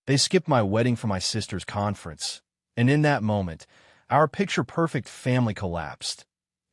They skipped my wedding for my sister's conference, and in that moment, our picture-perfect family collapsed,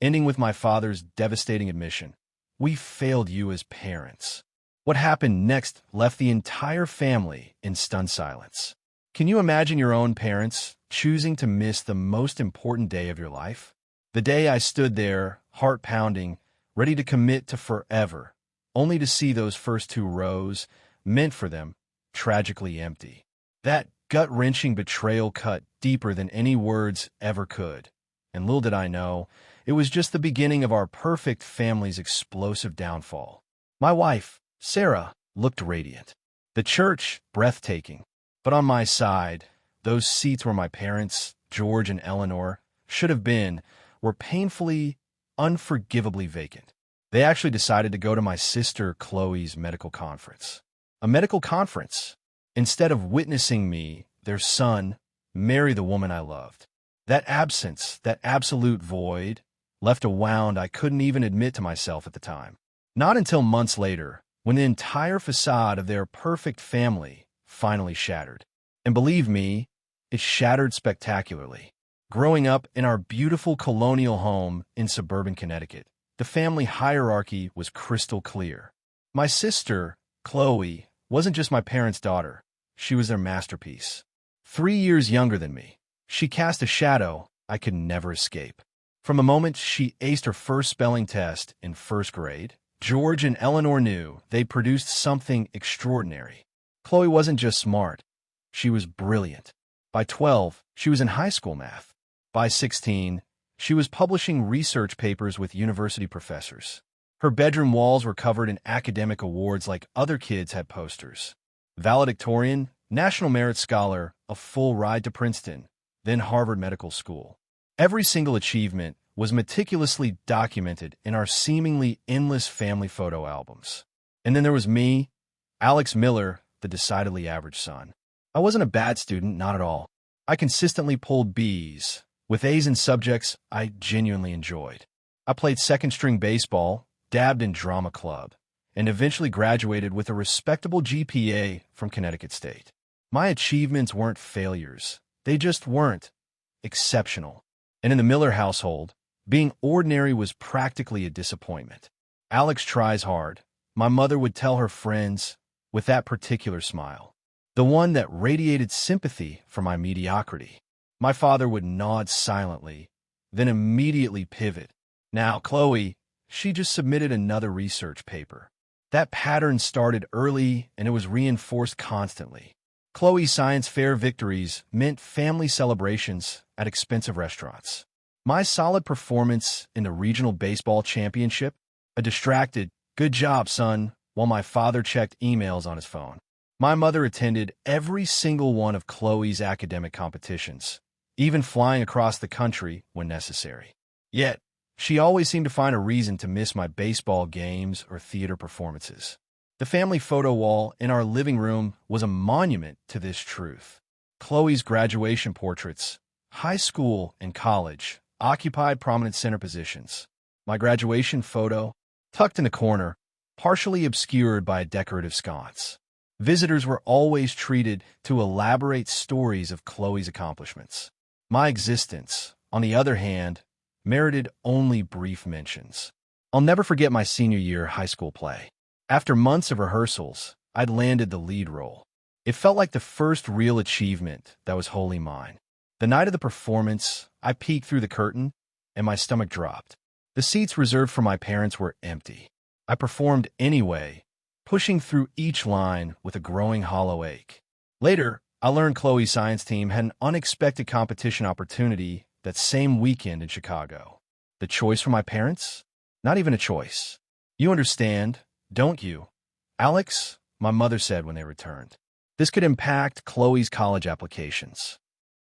ending with my father's devastating admission: "We failed you as parents." What happened next left the entire family in stunned silence. Can you imagine your own parents choosing to miss the most important day of your life? The day I stood there, heart pounding, ready to commit to forever, only to see those first 2 rows, meant for them, tragically empty. That gut-wrenching betrayal cut deeper than any words ever could. And little did I know, it was just the beginning of our perfect family's explosive downfall. My wife, Sarah, looked radiant. The church, breathtaking. But on my side, those seats where my parents, George and Eleanor, should have been, were painfully, unforgivably vacant. They actually decided to go to my sister Chloe's medical conference. A medical conference, instead of witnessing me, their son, marry the woman I loved. That absence, that absolute void, left a wound I couldn't even admit to myself at the time. Not until months later, when the entire facade of their perfect family finally shattered. And believe me, it shattered spectacularly. Growing up in our beautiful colonial home in suburban Connecticut, the family hierarchy was crystal clear. My sister, Chloe, wasn't just my parents' daughter. She was their masterpiece. 3 years younger than me, she cast a shadow I could never escape. From the moment she aced her first spelling test in first grade, George and Eleanor knew they produced something extraordinary. Chloe wasn't just smart, she was brilliant. By 12, she was in high school math. By 16, she was publishing research papers with university professors. Her bedroom walls were covered in academic awards like other kids had posters. Valedictorian, National Merit Scholar, a full ride to Princeton, then Harvard Medical School. Every single achievement was meticulously documented in our seemingly endless family photo albums. And then there was me, Alex Miller, the decidedly average son. I wasn't a bad student, not at all. I consistently pulled B's, with A's in subjects I genuinely enjoyed. I played second-string baseball, dabbed in drama club, and eventually graduated with a respectable GPA from Connecticut State. My achievements weren't failures. They just weren't exceptional. And in the Miller household, being ordinary was practically a disappointment. Alex tries hard, my mother would tell her friends with that particular smile, the one that radiated sympathy for my mediocrity. My father would nod silently, then immediately pivot. Now, Chloe, she just submitted another research paper. That pattern started early and it was reinforced constantly. Chloe's science fair victories meant family celebrations at expensive restaurants. My solid performance in the regional baseball championship, a distracted, "Good job, son," while my father checked emails on his phone. My mother attended every single one of Chloe's academic competitions, even flying across the country when necessary. Yet, she always seemed to find a reason to miss my baseball games or theater performances. The family photo wall in our living room was a monument to this truth. Chloe's graduation portraits, high school and college, occupied prominent center positions. My graduation photo, tucked in the corner, partially obscured by a decorative sconce. Visitors were always treated to elaborate stories of Chloe's accomplishments. My existence, on the other hand, merited only brief mentions. I'll never forget my senior year high school play. After months of rehearsals, I'd landed the lead role. It felt like the first real achievement that was wholly mine. The night of the performance, I peeked through the curtain, and my stomach dropped. The seats reserved for my parents were empty. I performed anyway, pushing through each line with a growing hollow ache. Later, I learned Chloe's science team had an unexpected competition opportunity that same weekend in Chicago. The choice for my parents? Not even a choice. You understand, don't you? Alex, my mother said when they returned. This could impact Chloe's college applications.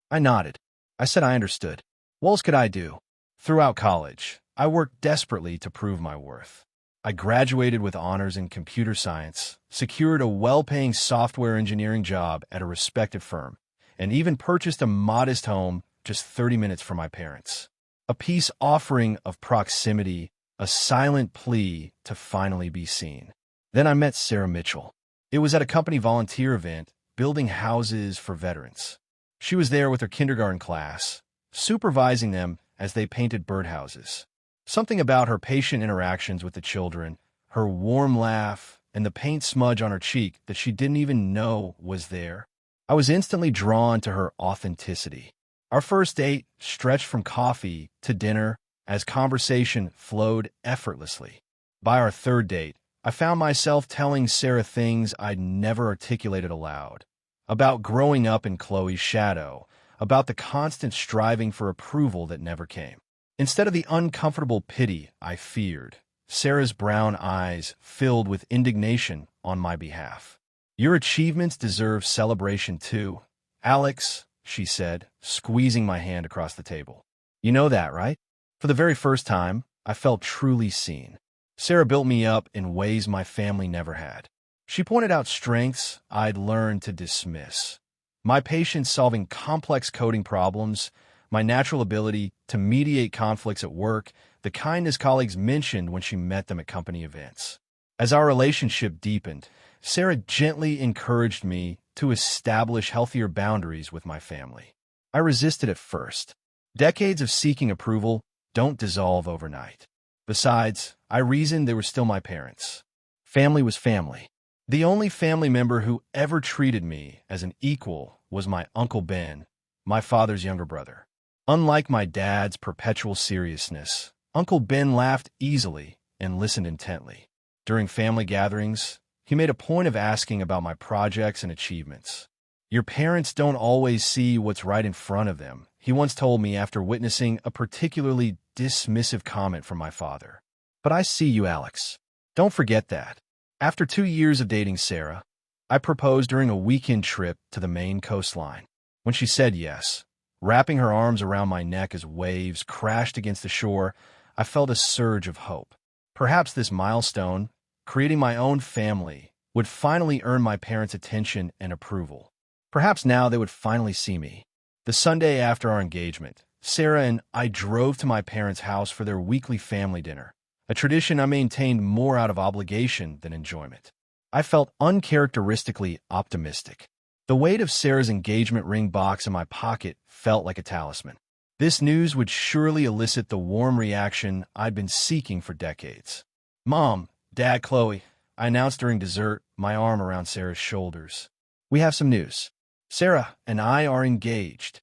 I nodded. I said I understood. What else could I do? Throughout college, I worked desperately to prove my worth. I graduated with honors in computer science, secured a well-paying software engineering job at a respected firm, and even purchased a modest home just 30 minutes from my parents. A peace offering of proximity, a silent plea to finally be seen. Then I met Sarah Mitchell. It was at a company volunteer event, building houses for veterans. She was there with her kindergarten class, supervising them as they painted birdhouses. Something about her patient interactions with the children, her warm laugh, and the paint smudge on her cheek that she didn't even know was there. I was instantly drawn to her authenticity. Our first date stretched from coffee to dinner as conversation flowed effortlessly. By our third date, I found myself telling Sarah things I'd never articulated aloud. About growing up in Chloe's shadow, about the constant striving for approval that never came. Instead of the uncomfortable pity I feared, Sarah's brown eyes filled with indignation on my behalf. "Your achievements deserve celebration too, Alex," she said, squeezing my hand across the table. "You know that, right?" For the very first time, I felt truly seen. Sarah built me up in ways my family never had. She pointed out strengths I'd learned to dismiss. My patience solving complex coding problems, my natural ability to mediate conflicts at work, the kindness colleagues mentioned when she met them at company events. As our relationship deepened, Sarah gently encouraged me to establish healthier boundaries with my family. I resisted at first. Decades of seeking approval don't dissolve overnight. Besides, I reasoned they were still my parents. Family was family. The only family member who ever treated me as an equal was my Uncle Ben, my father's younger brother. Unlike my dad's perpetual seriousness, Uncle Ben laughed easily and listened intently. During family gatherings, he made a point of asking about my projects and achievements. "Your parents don't always see what's right in front of them," he once told me after witnessing a particularly dismissive comment from my father. "But I see you, Alex. Don't forget that." After 2 years of dating Sarah, I proposed during a weekend trip to the Maine coastline. When she said yes, wrapping her arms around my neck as waves crashed against the shore, I felt a surge of hope. Perhaps this milestone, creating my own family, would finally earn my parents' attention and approval. Perhaps now they would finally see me. The Sunday after our engagement, Sarah and I drove to my parents' house for their weekly family dinner, a tradition I maintained more out of obligation than enjoyment. I felt uncharacteristically optimistic. The weight of Sarah's engagement ring box in my pocket felt like a talisman. This news would surely elicit the warm reaction I'd been seeking for decades. "Mom, Dad, Chloe," I announced during dessert, my arm around Sarah's shoulders. "We have some news. Sarah and I are engaged."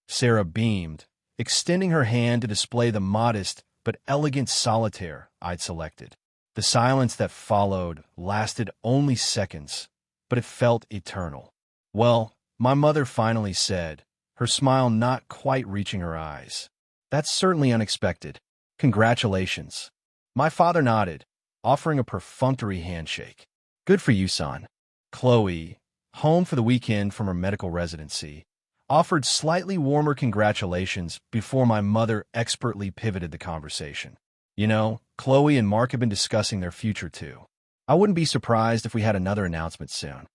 Sarah beamed, extending her hand to display the modest but elegant solitaire I'd selected. The silence that followed lasted only seconds, but it felt eternal. "Well," my mother finally said, her smile not quite reaching her eyes. "That's certainly unexpected. Congratulations." My father nodded, offering a perfunctory handshake. "Good for you, son." Chloe, home for the weekend from her medical residency, offered slightly warmer congratulations before my mother expertly pivoted the conversation. "You know, Chloe and Mark have been discussing their future too. I wouldn't be surprised if we had another announcement soon."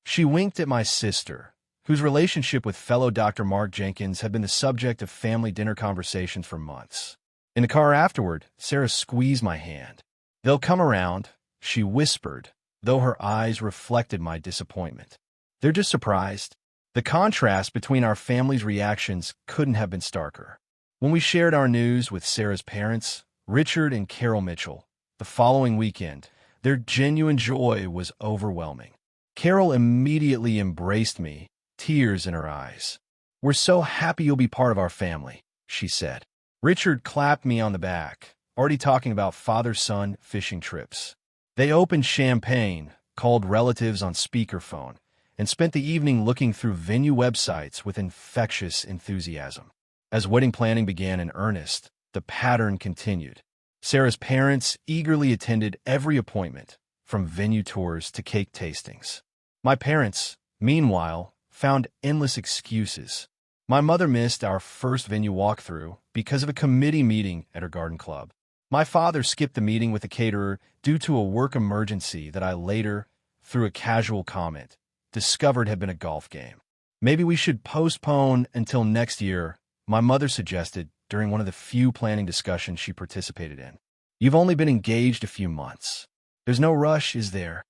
She winked at my sister, whose relationship with fellow Dr. Mark Jenkins had been the subject of family dinner conversations for months. In the car afterward, Sarah squeezed my hand. "They'll come around," she whispered, though her eyes reflected my disappointment. "They're just surprised." The contrast between our family's reactions couldn't have been starker. When we shared our news with Sarah's parents, Richard and Carol Mitchell, the following weekend, their genuine joy was overwhelming. Carol immediately embraced me, tears in her eyes. "We're so happy you'll be part of our family," she said. Richard clapped me on the back, already talking about father-son fishing trips. They opened champagne, called relatives on speakerphone, and spent the evening looking through venue websites with infectious enthusiasm. As wedding planning began in earnest, the pattern continued. Sarah's parents eagerly attended every appointment, from venue tours to cake tastings. My parents, meanwhile, found endless excuses. My mother missed our first venue walkthrough because of a committee meeting at her garden club. My father skipped the meeting with the caterer due to a work emergency that I later, through a casual comment, discovered had been a golf game. "Maybe we should postpone until next year," my mother suggested during one of the few planning discussions she participated in. "You've only been engaged a few months. There's no rush, is there?"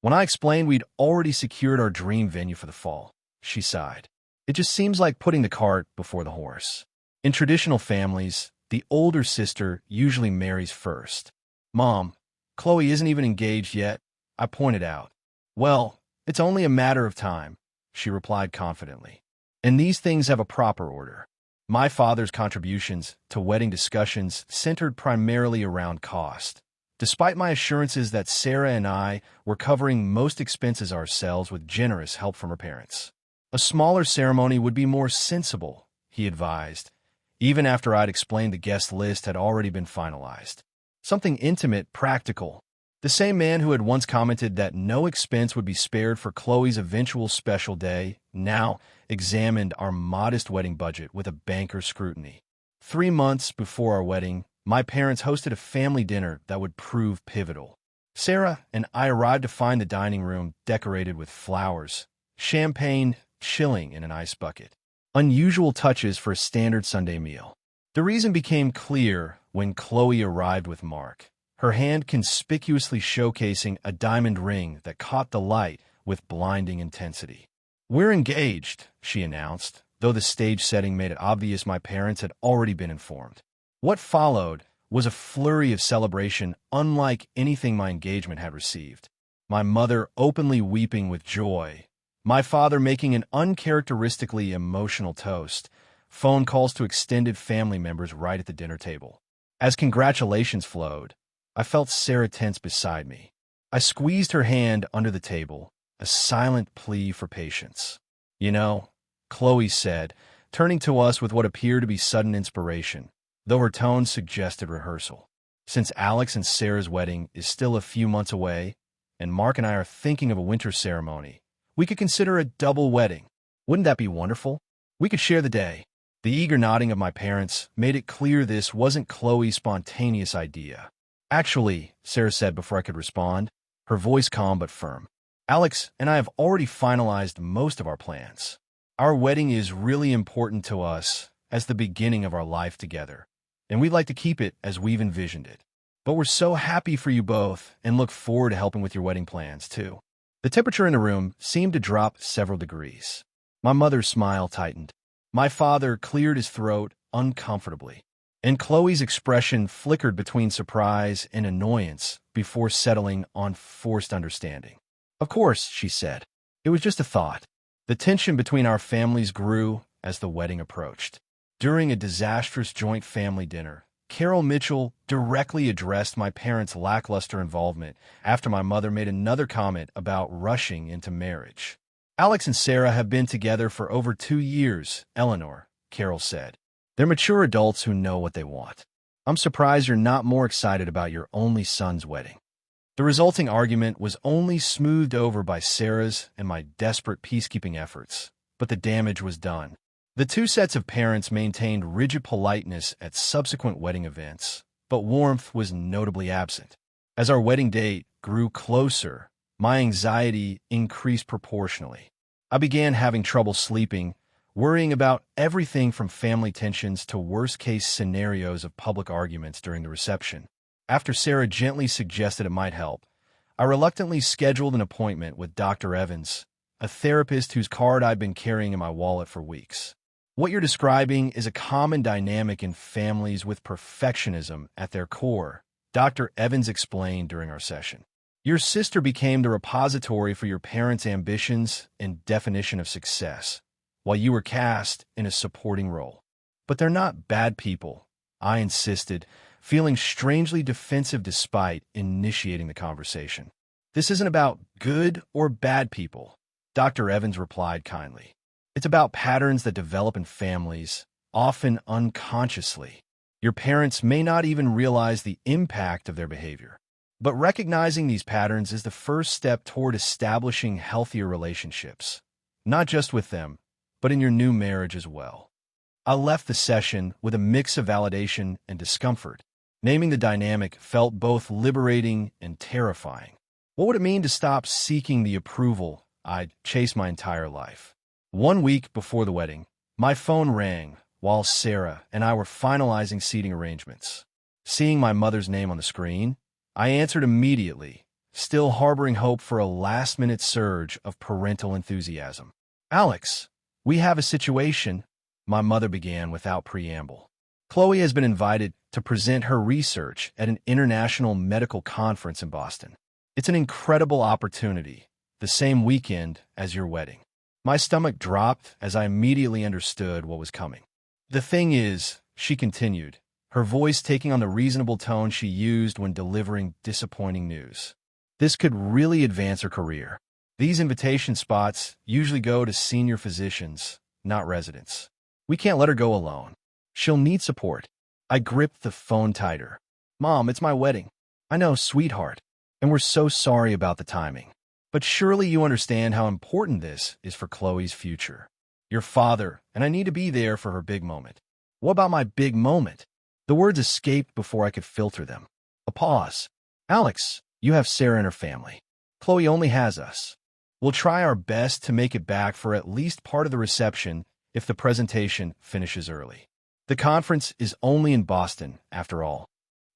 When I explained we'd already secured our dream venue for the fall, she sighed. It just seems like putting the cart before the horse. In traditional families, the older sister usually marries first. Mom, Chloe isn't even engaged yet, I pointed out. Well, it's only a matter of time, she replied confidently. And these things have a proper order. My father's contributions to wedding discussions centered primarily around cost. Despite my assurances that Sarah and I were covering most expenses ourselves with generous help from her parents. A smaller ceremony would be more sensible, he advised, even after I'd explained the guest list had already been finalized. Something intimate, practical. The same man who had once commented that no expense would be spared for Chloe's eventual special day now examined our modest wedding budget with a banker's scrutiny. 3 months before our wedding, my parents hosted a family dinner that would prove pivotal. Sarah and I arrived to find the dining room decorated with flowers, champagne chilling in an ice bucket. Unusual touches for a standard Sunday meal. The reason became clear when Chloe arrived with Mark, her hand conspicuously showcasing a diamond ring that caught the light with blinding intensity. "We're engaged," she announced, though the stage setting made it obvious my parents had already been informed. What followed was a flurry of celebration unlike anything my engagement had received. My mother openly weeping with joy, my father making an uncharacteristically emotional toast, phone calls to extended family members right at the dinner table. As congratulations flowed, I felt Sarah tense beside me. I squeezed her hand under the table, a silent plea for patience. "You know," Chloe said, turning to us with what appeared to be sudden inspiration, though her tone suggested rehearsal. "Since Alex and Sarah's wedding is still a few months away, and Mark and I are thinking of a winter ceremony, we could consider a double wedding. Wouldn't that be wonderful? We could share the day." The eager nodding of my parents made it clear this wasn't Chloe's spontaneous idea. "Actually," Sarah said before I could respond, her voice calm but firm, "Alex and I have already finalized most of our plans. Our wedding is really important to us as the beginning of our life together, and we'd like to keep it as we've envisioned it. But we're so happy for you both and look forward to helping with your wedding plans, too." The temperature in the room seemed to drop several degrees. My mother's smile tightened. My father cleared his throat uncomfortably, and Chloe's expression flickered between surprise and annoyance before settling on forced understanding. "Of course," she said. "It was just a thought." The tension between our families grew as the wedding approached. During a disastrous joint family dinner, Carol Mitchell directly addressed my parents' lackluster involvement after my mother made another comment about rushing into marriage. "Alex and Sarah have been together for over 2 years, Eleanor," Carol said. "They're mature adults who know what they want. I'm surprised you're not more excited about your only son's wedding." The resulting argument was only smoothed over by Sarah's and my desperate peacekeeping efforts, but the damage was done. The two sets of parents maintained rigid politeness at subsequent wedding events, but warmth was notably absent. As our wedding date grew closer, my anxiety increased proportionally. I began having trouble sleeping, worrying about everything from family tensions to worst-case scenarios of public arguments during the reception. After Sarah gently suggested it might help, I reluctantly scheduled an appointment with Dr. Evans, a therapist whose card I'd been carrying in my wallet for weeks. "What you're describing is a common dynamic in families with perfectionism at their core," Dr. Evans explained during our session. "Your sister became the repository for your parents' ambitions and definition of success, while you were cast in a supporting role. But they're not bad people," I insisted, feeling strangely defensive despite initiating the conversation. "This isn't about good or bad people," Dr. Evans replied kindly. "It's about patterns that develop in families, often unconsciously. Your parents may not even realize the impact of their behavior. But recognizing these patterns is the first step toward establishing healthier relationships, not just with them, but in your new marriage as well." I left the session with a mix of validation and discomfort. Naming the dynamic felt both liberating and terrifying. What would it mean to stop seeking the approval I'd chased my entire life? 1 week before the wedding, my phone rang while Sarah and I were finalizing seating arrangements. Seeing my mother's name on the screen, I answered immediately, still harboring hope for a last-minute surge of parental enthusiasm. "Alex, we have a situation," my mother began without preamble. "Chloe has been invited to present her research at an international medical conference in Boston. It's an incredible opportunity, the same weekend as your wedding." My stomach dropped as I immediately understood what was coming. "The thing is," she continued, her voice taking on the reasonable tone she used when delivering disappointing news, "this could really advance her career. These invitation spots usually go to senior physicians, not residents. We can't let her go alone. She'll need support." I gripped the phone tighter. "Mom, it's my wedding." "I know, sweetheart, and we're so sorry about the timing. But surely you understand how important this is for Chloe's future. Your father, and I need to be there for her big moment." "What about my big moment?" The words escaped before I could filter them. A pause. "Alex, you have Sarah and her family. Chloe only has us. We'll try our best to make it back for at least part of the reception if the presentation finishes early. The conference is only in Boston, after all."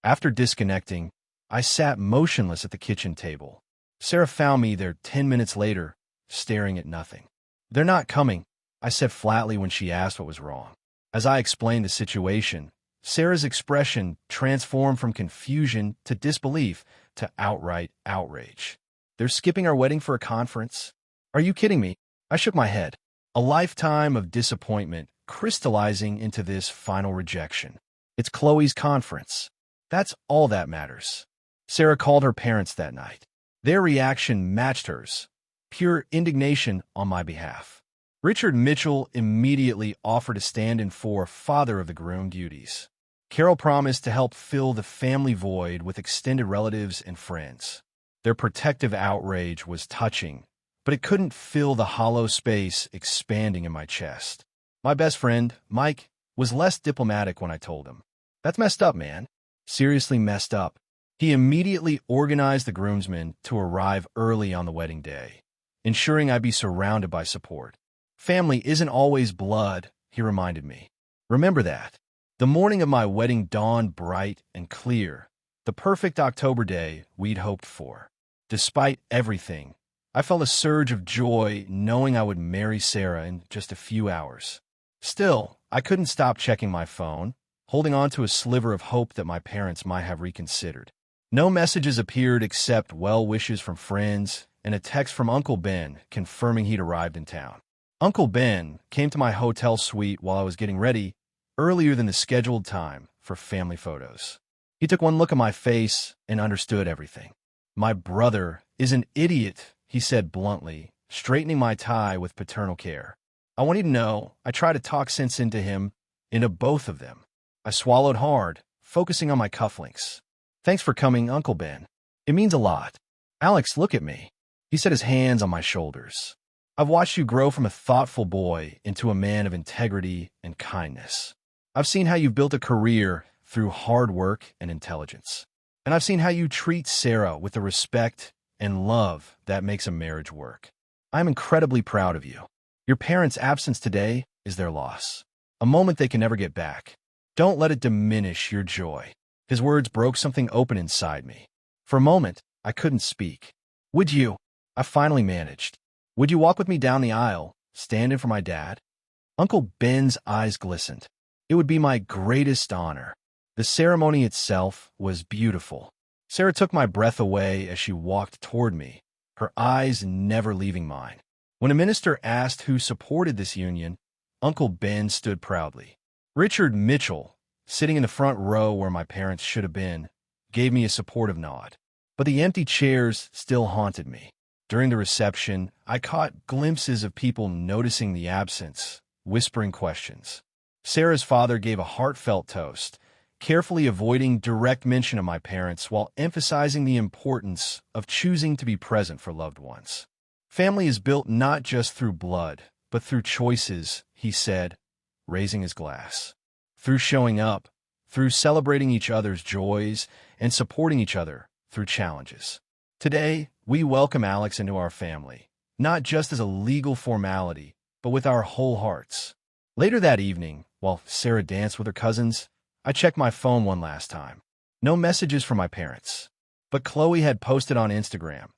After disconnecting, I sat motionless at the kitchen table. Sarah found me there 10 minutes later, staring at nothing. "They're not coming," I said flatly when she asked what was wrong. As I explained the situation, Sarah's expression transformed from confusion to disbelief to outright outrage. "They're skipping our wedding for a conference? Are you kidding me?" I shook my head. A lifetime of disappointment crystallizing into this final rejection. It's Chloe's conference. That's all that matters. Sarah called her parents that night. Their reaction matched hers. Pure indignation on my behalf. Richard Mitchell immediately offered to stand in for father of the groom duties. Carol promised to help fill the family void with extended relatives and friends. Their protective outrage was touching, but it couldn't fill the hollow space expanding in my chest. My best friend, Mike, was less diplomatic when I told him. "That's messed up, man. Seriously messed up." He immediately organized the groomsmen to arrive early on the wedding day, ensuring I'd be surrounded by support. "Family isn't always blood," he reminded me. "Remember that." The morning of my wedding dawned bright and clear, the perfect October day we'd hoped for. Despite everything, I felt a surge of joy knowing I would marry Sarah in just a few hours. Still, I couldn't stop checking my phone, holding on to a sliver of hope that my parents might have reconsidered. No messages appeared except well wishes from friends and a text from Uncle Ben confirming he'd arrived in town. Uncle Ben came to my hotel suite while I was getting ready, earlier than the scheduled time for family photos. He took one look at my face and understood everything. "My brother is an idiot," he said bluntly, straightening my tie with paternal care. "I want you to know I try to talk sense into him, into both of them." I swallowed hard, focusing on my cufflinks. "Thanks for coming, Uncle Ben. It means a lot." "Alex, look at me." He set his hands on my shoulders. "I've watched you grow from a thoughtful boy into a man of integrity and kindness. I've seen how you've built a career through hard work and intelligence. And I've seen how you treat Sarah with the respect and love that makes a marriage work. I'm incredibly proud of you. Your parents' absence today is their loss, a moment they can never get back. Don't let it diminish your joy." His words broke something open inside me. For a moment, I couldn't speak. "Would you?" I finally managed. "Would you walk with me down the aisle, stand in for my dad?" Uncle Ben's eyes glistened. "It would be my greatest honor." The ceremony itself was beautiful. Sarah took my breath away as she walked toward me, her eyes never leaving mine. When a minister asked who supported this union, Uncle Ben stood proudly. Richard Mitchell, sitting in the front row where my parents should have been, gave me a supportive nod. But the empty chairs still haunted me. During the reception, I caught glimpses of people noticing the absence, whispering questions. Sarah's father gave a heartfelt toast, carefully avoiding direct mention of my parents while emphasizing the importance of choosing to be present for loved ones. "Family is built not just through blood, but through choices," he said, raising his glass. "Through showing up, through celebrating each other's joys, and supporting each other through challenges. Today, we welcome Alex into our family, not just as a legal formality, but with our whole hearts." Later that evening, while Sarah danced with her cousins, I checked my phone one last time. No messages from my parents. But But Chloe had posted on Instagram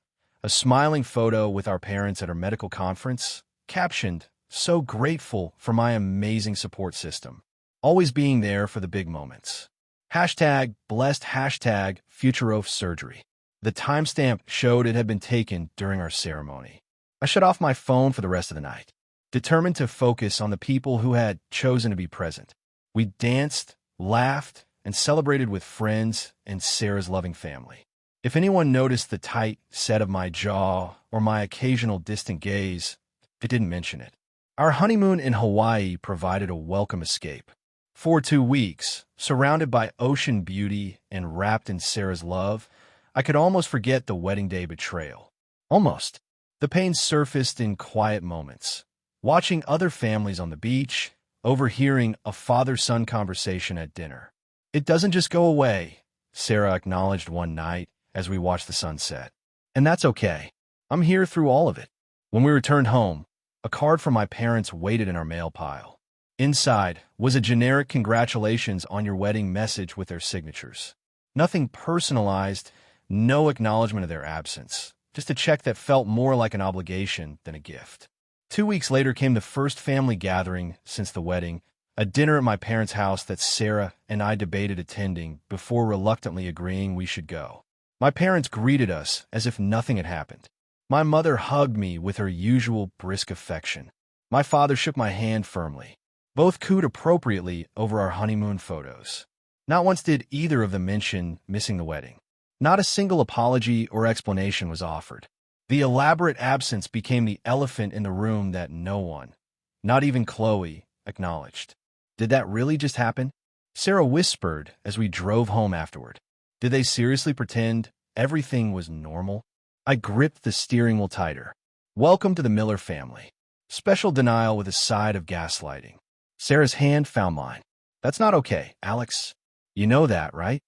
a smiling photo with our parents at her medical conference, captioned, "So grateful for my amazing support system, always being there for the big moments. Hashtag blessed hashtag future oaf surgery." The timestamp showed it had been taken during our ceremony. I shut off my phone for the rest of the night, determined to focus on the people who had chosen to be present. We danced, laughed, and celebrated with friends and Sarah's loving family. If anyone noticed the tight set of my jaw or my occasional distant gaze, it didn't mention it. Our honeymoon in Hawaii provided a welcome escape. For 2 weeks, surrounded by ocean beauty and wrapped in Sarah's love, I could almost forget the wedding day betrayal. Almost. The pain surfaced in quiet moments. Watching other families on the beach, overhearing a father-son conversation at dinner. "It doesn't just go away," Sarah acknowledged one night as we watched the sunset. "And that's okay. I'm here through all of it." When we returned home, a card from my parents waited in our mail pile. Inside was a generic congratulations on your wedding message with their signatures. Nothing personalized, no acknowledgement of their absence. Just a check that felt more like an obligation than a gift. 2 weeks later came the first family gathering since the wedding, a dinner at my parents' house that Sarah and I debated attending before reluctantly agreeing we should go. My parents greeted us as if nothing had happened. My mother hugged me with her usual brisk affection. My father shook my hand firmly. Both cooed appropriately over our honeymoon photos. Not once did either of them mention missing the wedding. Not a single apology or explanation was offered. The elaborate absence became the elephant in the room that no one, not even Chloe, acknowledged. Did that really just happen? Sarah whispered as we drove home afterward. Did they seriously pretend everything was normal? I gripped the steering wheel tighter. Welcome to the Miller family. Special denial with a side of gaslighting. Sarah's hand found mine. "That's not okay, Alex. You know that, right?"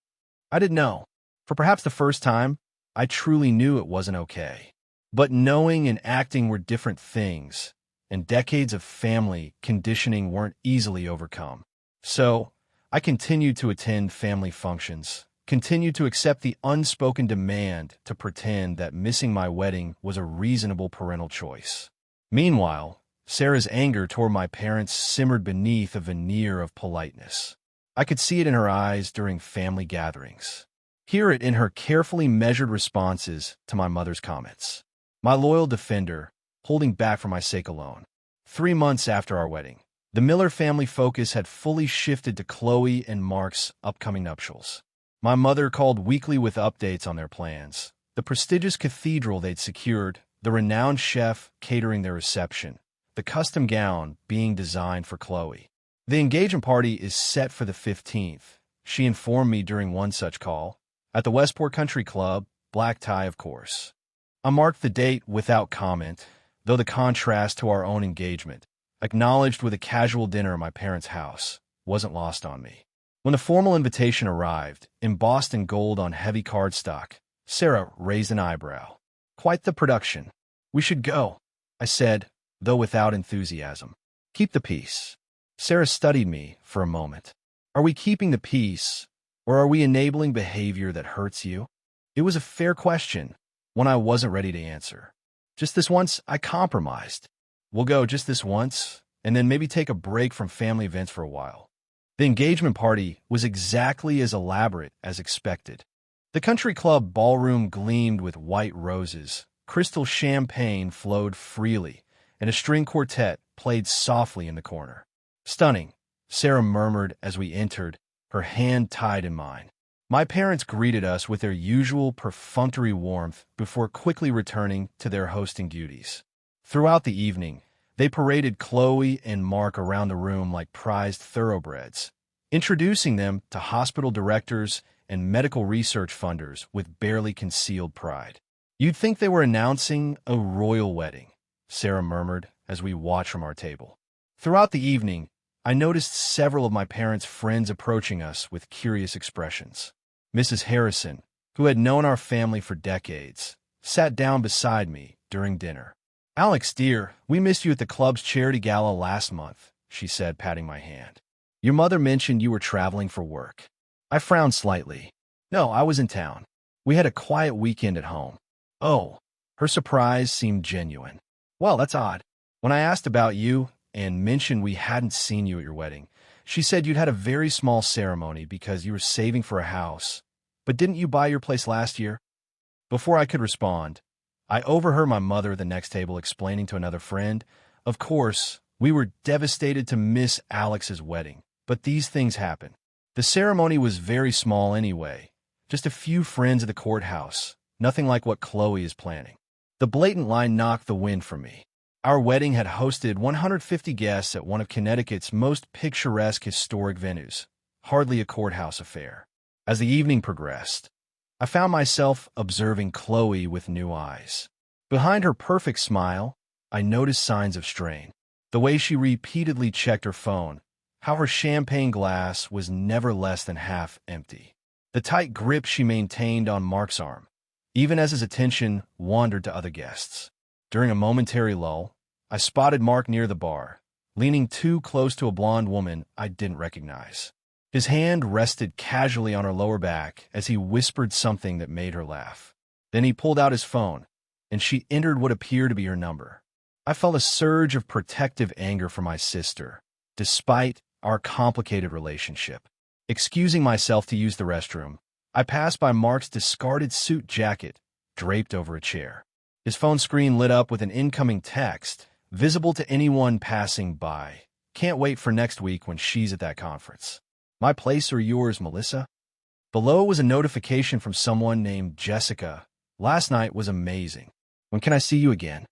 I didn't know. For perhaps the first time, I truly knew it wasn't okay. But knowing and acting were different things, and decades of family conditioning weren't easily overcome. So, I continued to attend family functions, continued to accept the unspoken demand to pretend that missing my wedding was a reasonable parental choice. Meanwhile, Sarah's anger toward my parents simmered beneath a veneer of politeness. I could see it in her eyes during family gatherings. Hear it in her carefully measured responses to my mother's comments. My loyal defender, holding back for my sake alone. 3 months after our wedding, the Miller family focus had fully shifted to Chloe and Mark's upcoming nuptials. My mother called weekly with updates on their plans, the prestigious cathedral they'd secured, the renowned chef catering their reception, the custom gown being designed for Chloe. "The engagement party is set for the 15th, she informed me during one such call. "At the Westport Country Club, black tie, of course." I marked the date without comment, though the contrast to our own engagement, acknowledged with a casual dinner at my parents' house, wasn't lost on me. When the formal invitation arrived, embossed in gold on heavy cardstock, Sarah raised an eyebrow. "Quite the production. We should go," I said, though without enthusiasm. "Keep the peace." Sarah studied me for a moment. "Are we keeping the peace, or are we enabling behavior that hurts you?" It was a fair question, one I wasn't ready to answer. "Just this once," I compromised. "We'll go just this once, and then maybe take a break from family events for a while." The engagement party was exactly as elaborate as expected. The country club ballroom gleamed with white roses, crystal champagne flowed freely, and a string quartet played softly in the corner. "Stunning," Sarah murmured as we entered, her hand tied in mine. My parents greeted us with their usual perfunctory warmth before quickly returning to their hosting duties. Throughout the evening, they paraded Chloe and Mark around the room like prized thoroughbreds, introducing them to hospital directors and medical research funders with barely concealed pride. "You'd think they were announcing a royal wedding," Sarah murmured as we watched from our table. Throughout the evening, I noticed several of my parents' friends approaching us with curious expressions. Mrs. Harrison, who had known our family for decades, sat down beside me during dinner. "Alex, dear, we missed you at the club's charity gala last month," she said, patting my hand. "Your mother mentioned you were traveling for work." I frowned slightly. "No, I was in town." We had a quiet weekend at home. Oh, her surprise seemed genuine. Well, that's odd. When I asked about you and mentioned we hadn't seen you at your wedding, she said you'd had a very small ceremony because you were saving for a house. But didn't you buy your place last year? Before I could respond, I overheard my mother at the next table explaining to another friend, of course, we were devastated to miss Alex's wedding, but these things happen. The ceremony was very small anyway, just a few friends at the courthouse, nothing like what Chloe is planning. The blatant line knocked the wind from me. Our wedding had hosted 150 guests at one of Connecticut's most picturesque historic venues, hardly a courthouse affair. As the evening progressed, I found myself observing Chloe with new eyes. Behind her perfect smile, I noticed signs of strain. The way she repeatedly checked her phone, how her champagne glass was never less than half empty. The tight grip she maintained on Mark's arm, even as his attention wandered to other guests. During a momentary lull, I spotted Mark near the bar, leaning too close to a blonde woman I didn't recognize. His hand rested casually on her lower back as he whispered something that made her laugh. Then he pulled out his phone, and she entered what appeared to be her number. I felt a surge of protective anger for my sister, despite our complicated relationship. Excusing myself to use the restroom, I passed by Mark's discarded suit jacket draped over a chair. His phone screen lit up with an incoming text, visible to anyone passing by. Can't wait for next week when she's at that conference. My place or yours, Melissa? Below was a notification from someone named Jessica. Last night was amazing. When can I see you again?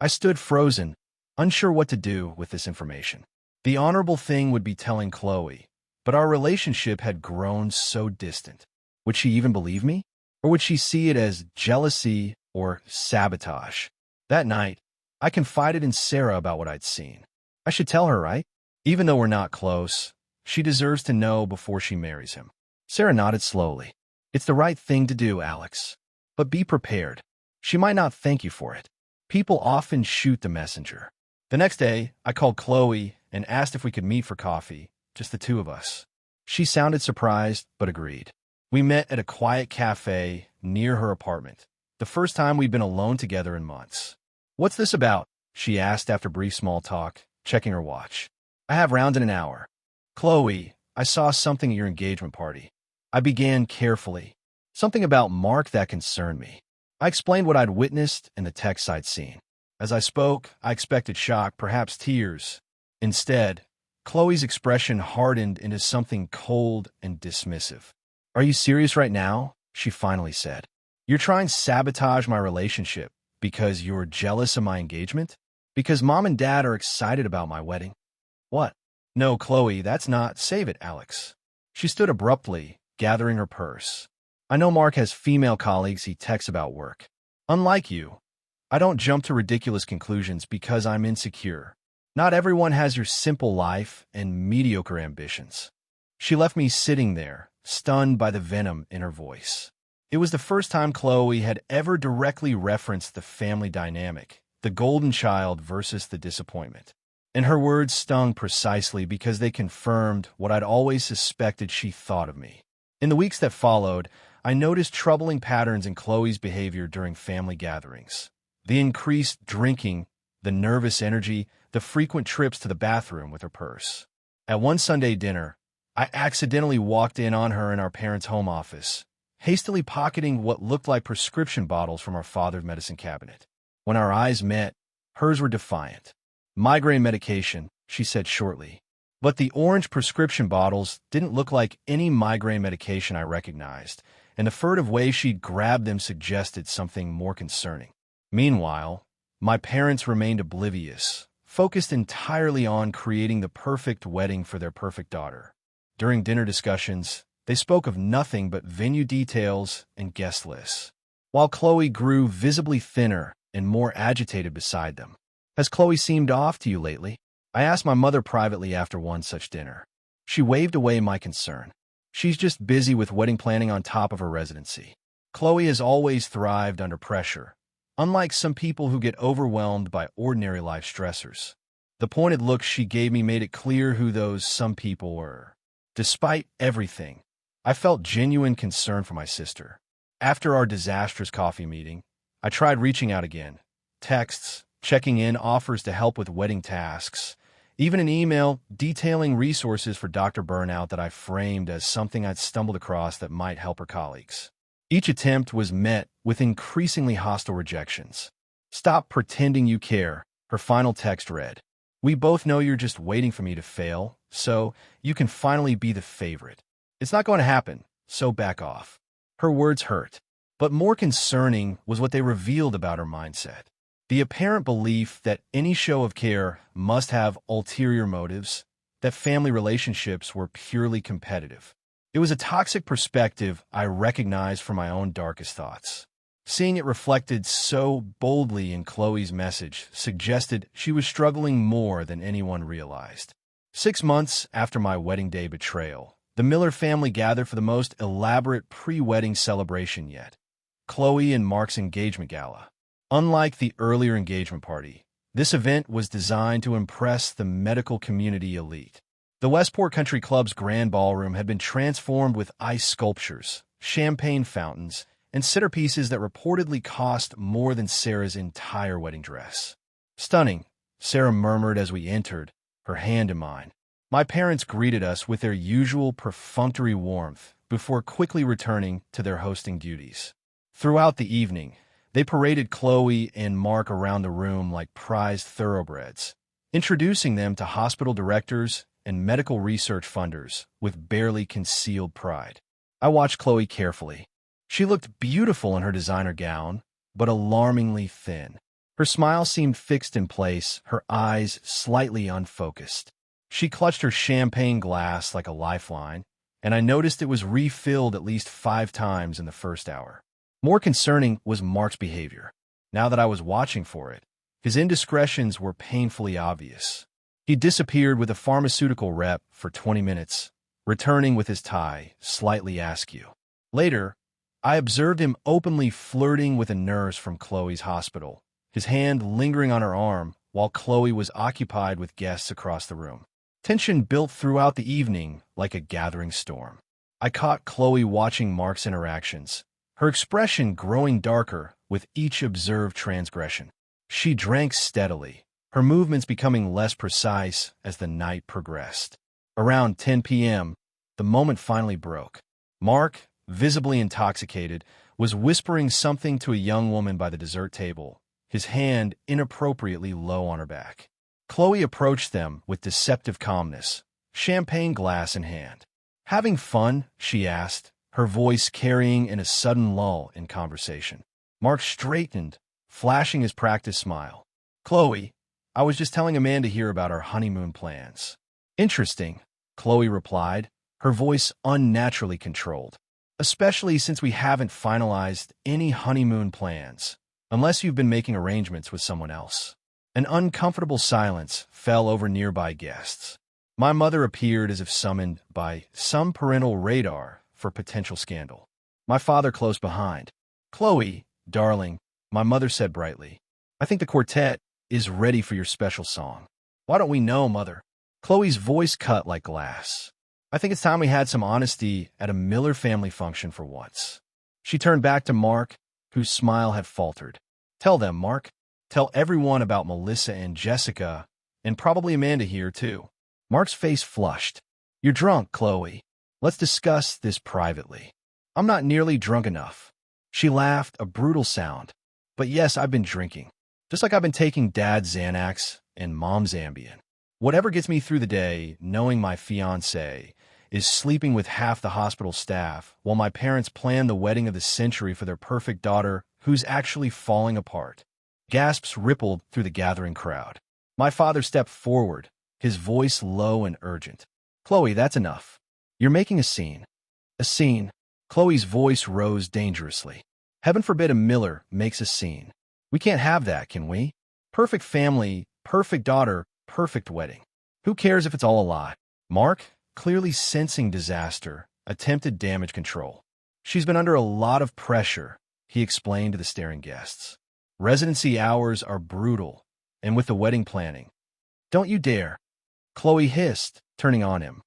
I stood frozen, unsure what to do with this information. The honorable thing would be telling Chloe, but our relationship had grown so distant. Would she even believe me? Or would she see it as jealousy or sabotage? That night, I confided in Sarah about what I'd seen. I should tell her, right? Even though we're not close, she deserves to know before she marries him. Sarah nodded slowly. It's the right thing to do, Alex. But be prepared. She might not thank you for it. People often shoot the messenger. The next day, I called Chloe and asked if we could meet for coffee, just the two of us. She sounded surprised, but agreed. We met at a quiet cafe near her apartment, the first time we'd been alone together in months. What's this about? She asked after brief small talk, checking her watch. I have round in an hour. Chloe, I saw something at your engagement party. I began carefully. Something about Mark that concerned me. I explained what I'd witnessed and the texts I'd seen. As I spoke, I expected shock, perhaps tears. Instead, Chloe's expression hardened into something cold and dismissive. Are you serious right now? She finally said. You're trying to sabotage my relationship because you're jealous of my engagement? Because Mom and Dad are excited about my wedding? What? No, Chloe, that's not. Save it, Alex. She stood abruptly, gathering her purse. I know Mark has female colleagues he texts about work. Unlike you, I don't jump to ridiculous conclusions because I'm insecure. Not everyone has your simple life and mediocre ambitions. She left me sitting there, stunned by the venom in her voice. It was the first time Chloe had ever directly referenced the family dynamic, the golden child versus the disappointment. And her words stung precisely because they confirmed what I'd always suspected she thought of me. In the weeks that followed, I noticed troubling patterns in Chloe's behavior during family gatherings. The increased drinking, the nervous energy, the frequent trips to the bathroom with her purse. At one Sunday dinner, I accidentally walked in on her in our parents' home office, hastily pocketing what looked like prescription bottles from our father's medicine cabinet. When our eyes met, hers were defiant. Migraine medication, she said shortly. But the orange prescription bottles didn't look like any migraine medication I recognized, and the furtive way she'd grabbed them suggested something more concerning. Meanwhile, my parents remained oblivious, focused entirely on creating the perfect wedding for their perfect daughter. During dinner discussions, they spoke of nothing but venue details and guest lists, while Chloe grew visibly thinner and more agitated beside them. Has Chloe seemed off to you lately? I asked my mother privately after one such dinner. She waved away my concern. She's just busy with wedding planning on top of her residency. Chloe has always thrived under pressure, unlike some people who get overwhelmed by ordinary life stressors. The pointed look she gave me made it clear who those some people were. Despite everything, I felt genuine concern for my sister. After our disastrous coffee meeting, I tried reaching out again. Texts, checking in, offers to help with wedding tasks, even an email detailing resources for Dr. Burnout that I framed as something I'd stumbled across that might help her colleagues. Each attempt was met with increasingly hostile rejections. "Stop pretending you care," her final text read. "We both know you're just waiting for me to fail, so you can finally be the favorite. It's not going to happen, so back off." Her words hurt, but more concerning was what they revealed about her mindset. The apparent belief that any show of care must have ulterior motives, that family relationships were purely competitive. It was a toxic perspective I recognized from my own darkest thoughts. Seeing it reflected so boldly in Chloe's message suggested she was struggling more than anyone realized. 6 months after my wedding day betrayal, the Miller family gathered for the most elaborate pre-wedding celebration yet, Chloe and Mark's engagement gala. Unlike the earlier engagement party, this event was designed to impress the medical community elite. The Westport Country Club's grand ballroom had been transformed with ice sculptures, champagne fountains, and centerpieces that reportedly cost more than Sarah's entire wedding dress. "Stunning," Sarah murmured as we entered, her hand in mine. My parents greeted us with their usual perfunctory warmth before quickly returning to their hosting duties. Throughout the evening, they paraded Chloe and Mark around the room like prized thoroughbreds, introducing them to hospital directors and medical research funders with barely concealed pride. I watched Chloe carefully. She looked beautiful in her designer gown, but alarmingly thin. Her smile seemed fixed in place, her eyes slightly unfocused. She clutched her champagne glass like a lifeline, and I noticed it was refilled at least 5 times in the first hour. More concerning was Mark's behavior. Now that I was watching for it, his indiscretions were painfully obvious. He disappeared with a pharmaceutical rep for 20 minutes, returning with his tie slightly askew. Later, I observed him openly flirting with a nurse from Chloe's hospital, his hand lingering on her arm while Chloe was occupied with guests across the room. Tension built throughout the evening like a gathering storm. I caught Chloe watching Mark's interactions, her expression growing darker with each observed transgression. She drank steadily, her movements becoming less precise as the night progressed. Around 10 p.m., the moment finally broke. Mark, visibly intoxicated, was whispering something to a young woman by the dessert table, his hand inappropriately low on her back. Chloe approached them with deceptive calmness, champagne glass in hand. "Having fun?" she asked, her voice carrying in a sudden lull in conversation. Mark straightened, flashing his practiced smile. "Chloe, I was just telling Amanda here about our honeymoon plans." "Interesting," Chloe replied, her voice unnaturally controlled. "Especially since we haven't finalized any honeymoon plans, unless you've been making arrangements with someone else." An uncomfortable silence fell over nearby guests. My mother appeared as if summoned by some parental radar for potential scandal. My father close behind. "Chloe, darling," my mother said brightly, "I think the quartet is ready for your special song." "Why don't we know, Mother?" Chloe's voice cut like glass. "I think it's time we had some honesty at a Miller family function for once." She turned back to Mark, whose smile had faltered. "Tell them, Mark. Tell everyone about Melissa and Jessica, and probably Amanda here, too." Mark's face flushed. "You're drunk, Chloe. Let's discuss this privately." "I'm not nearly drunk enough." She laughed, a brutal sound. "But yes, I've been drinking. Just like I've been taking Dad's Xanax and Mom's Ambien. Whatever gets me through the day, knowing my fiancé is sleeping with half the hospital staff while my parents plan the wedding of the century for their perfect daughter who's actually falling apart." Gasps rippled through the gathering crowd. My father stepped forward, his voice low and urgent. "Chloe, that's enough. You're making a scene." "A scene?" Chloe's voice rose dangerously. "Heaven forbid a Miller makes a scene. We can't have that, can we? Perfect family, perfect daughter, perfect wedding. Who cares if it's all a lie?" Mark, clearly sensing disaster, attempted damage control. "She's been under a lot of pressure," he explained to the staring guests. "Residency hours are brutal, and with the wedding planning." "Don't you dare," Chloe hissed, turning on him.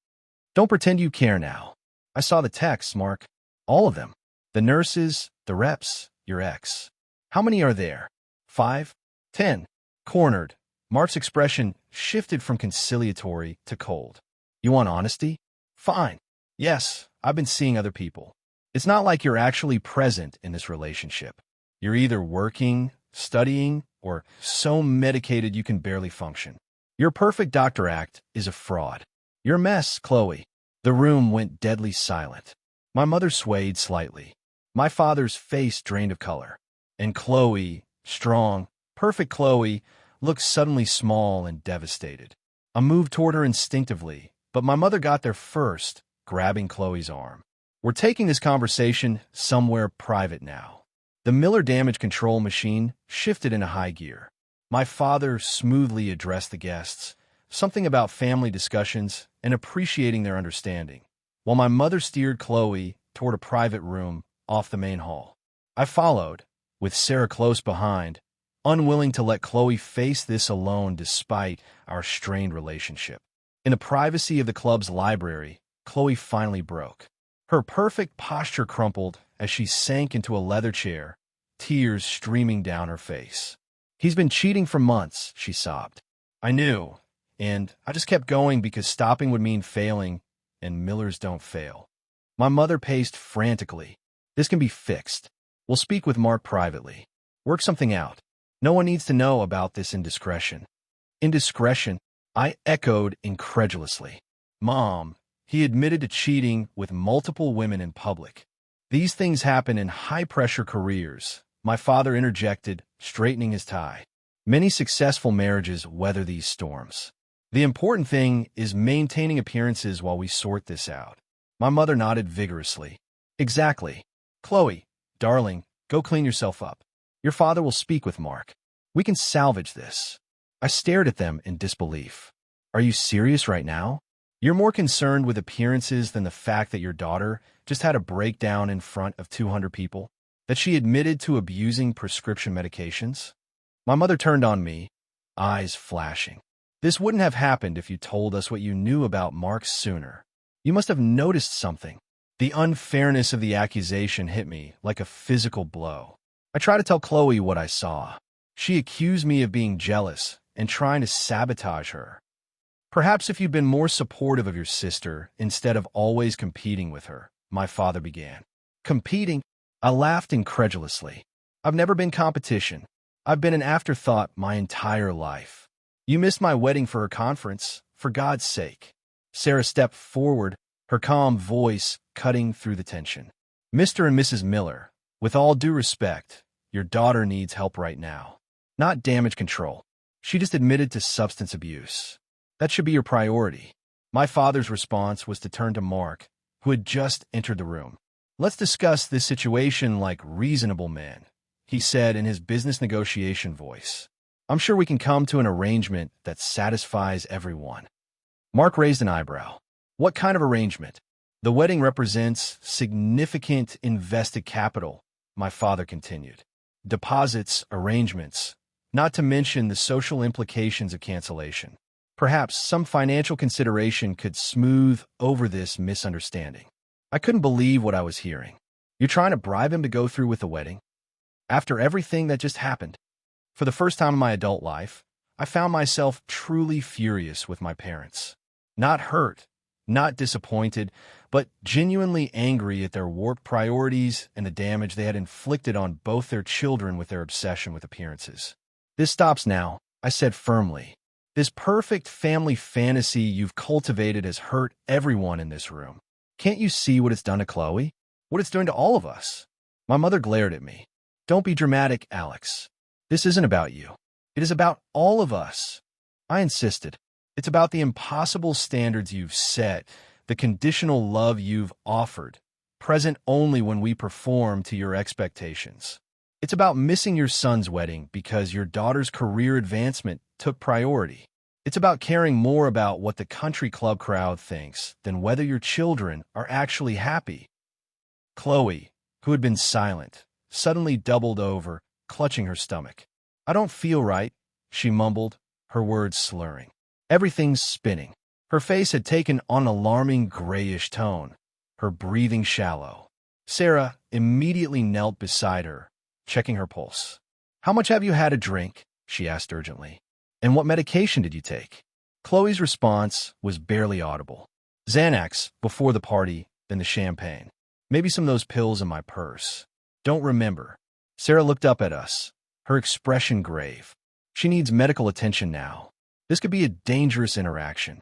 "Don't pretend you care now. I saw the texts, Mark. All of them. The nurses, the reps, your ex. How many are there? 5? 10? Cornered. Mark's expression shifted from conciliatory to cold. You want honesty? Fine. Yes, I've been seeing other people. It's not like you're actually present in this relationship. You're either working, studying, or so medicated you can barely function. Your perfect doctor act is a fraud. You're a mess, Chloe. The room went deadly silent. My mother swayed slightly. My father's face drained of color. And Chloe, strong, perfect Chloe, looked suddenly small and devastated. I moved toward her instinctively, but my mother got there first, grabbing Chloe's arm. We're taking this conversation somewhere private now. The Miller damage control machine shifted into high gear. My father smoothly addressed the guests, something about family discussions and appreciating their understanding, while my mother steered Chloe toward a private room off the main hall. I followed, with Sarah close behind, unwilling to let Chloe face this alone despite our strained relationship. In the privacy of the club's library, Chloe finally broke. Her perfect posture crumpled as she sank into a leather chair, tears streaming down her face. He's been cheating for months, she sobbed. I knew, and I just kept going because stopping would mean failing, and Millers don't fail. My mother paced frantically. This can be fixed. We'll speak with Mark privately. Work something out. No one needs to know about this indiscretion. Indiscretion? I echoed incredulously. Mom, he admitted to cheating with multiple women in public. These things happen in high-pressure careers, my father interjected, straightening his tie. Many successful marriages weather these storms. The important thing is maintaining appearances while we sort this out. My mother nodded vigorously. Exactly. Chloe, darling, go clean yourself up. Your father will speak with Mark. We can salvage this. I stared at them in disbelief. Are you serious right now? You're more concerned with appearances than the fact that your daughter just had a breakdown in front of 200 people? That she admitted to abusing prescription medications? My mother turned on me, eyes flashing. This wouldn't have happened if you told us what you knew about Mark sooner. You must have noticed something. The unfairness of the accusation hit me like a physical blow. I tried to tell Chloe what I saw. She accused me of being jealous and trying to sabotage her. Perhaps if you'd been more supportive of your sister instead of always competing with her, my father began. Competing? I laughed incredulously. I've never been competition. I've been an afterthought my entire life. You missed my wedding for her conference, for God's sake. Sarah stepped forward, her calm voice cutting through the tension. Mr. and Mrs. Miller, with all due respect, your daughter needs help right now. Not damage control. She just admitted to substance abuse. That should be your priority. My father's response was to turn to Mark, who had just entered the room. Let's discuss this situation like reasonable men, he said in his business negotiation voice. I'm sure we can come to an arrangement that satisfies everyone. Mark raised an eyebrow. What kind of arrangement? The wedding represents significant invested capital, my father continued. Deposits, arrangements, not to mention the social implications of cancellation. Perhaps some financial consideration could smooth over this misunderstanding. I couldn't believe what I was hearing. You're trying to bribe him to go through with the wedding? After everything that just happened? For the first time in my adult life, I found myself truly furious with my parents. Not hurt, not disappointed, but genuinely angry at their warped priorities and the damage they had inflicted on both their children with their obsession with appearances. This stops now, I said firmly. This perfect family fantasy you've cultivated has hurt everyone in this room. Can't you see what it's done to Chloe? What it's doing to all of us? My mother glared at me. Don't be dramatic, Alex. This isn't about you. It is about all of us. I insisted. It's about the impossible standards you've set, the conditional love you've offered, present only when we perform to your expectations. It's about missing your son's wedding because your daughter's career advancement took priority. It's about caring more about what the country club crowd thinks than whether your children are actually happy. Chloe, who had been silent, suddenly doubled over, clutching her stomach. I don't feel right, she mumbled, her words slurring. Everything's spinning. Her face had taken on an alarming grayish tone, her breathing shallow. Sarah immediately knelt beside her, checking her pulse. "How much have you had a drink?" she asked urgently. "And what medication did you take?" Chloe's response was barely audible. "Xanax before the party, then the champagne. Maybe some of those pills in my purse. Don't remember." Sarah looked up at us, her expression grave. "She needs medical attention now. This could be a dangerous interaction."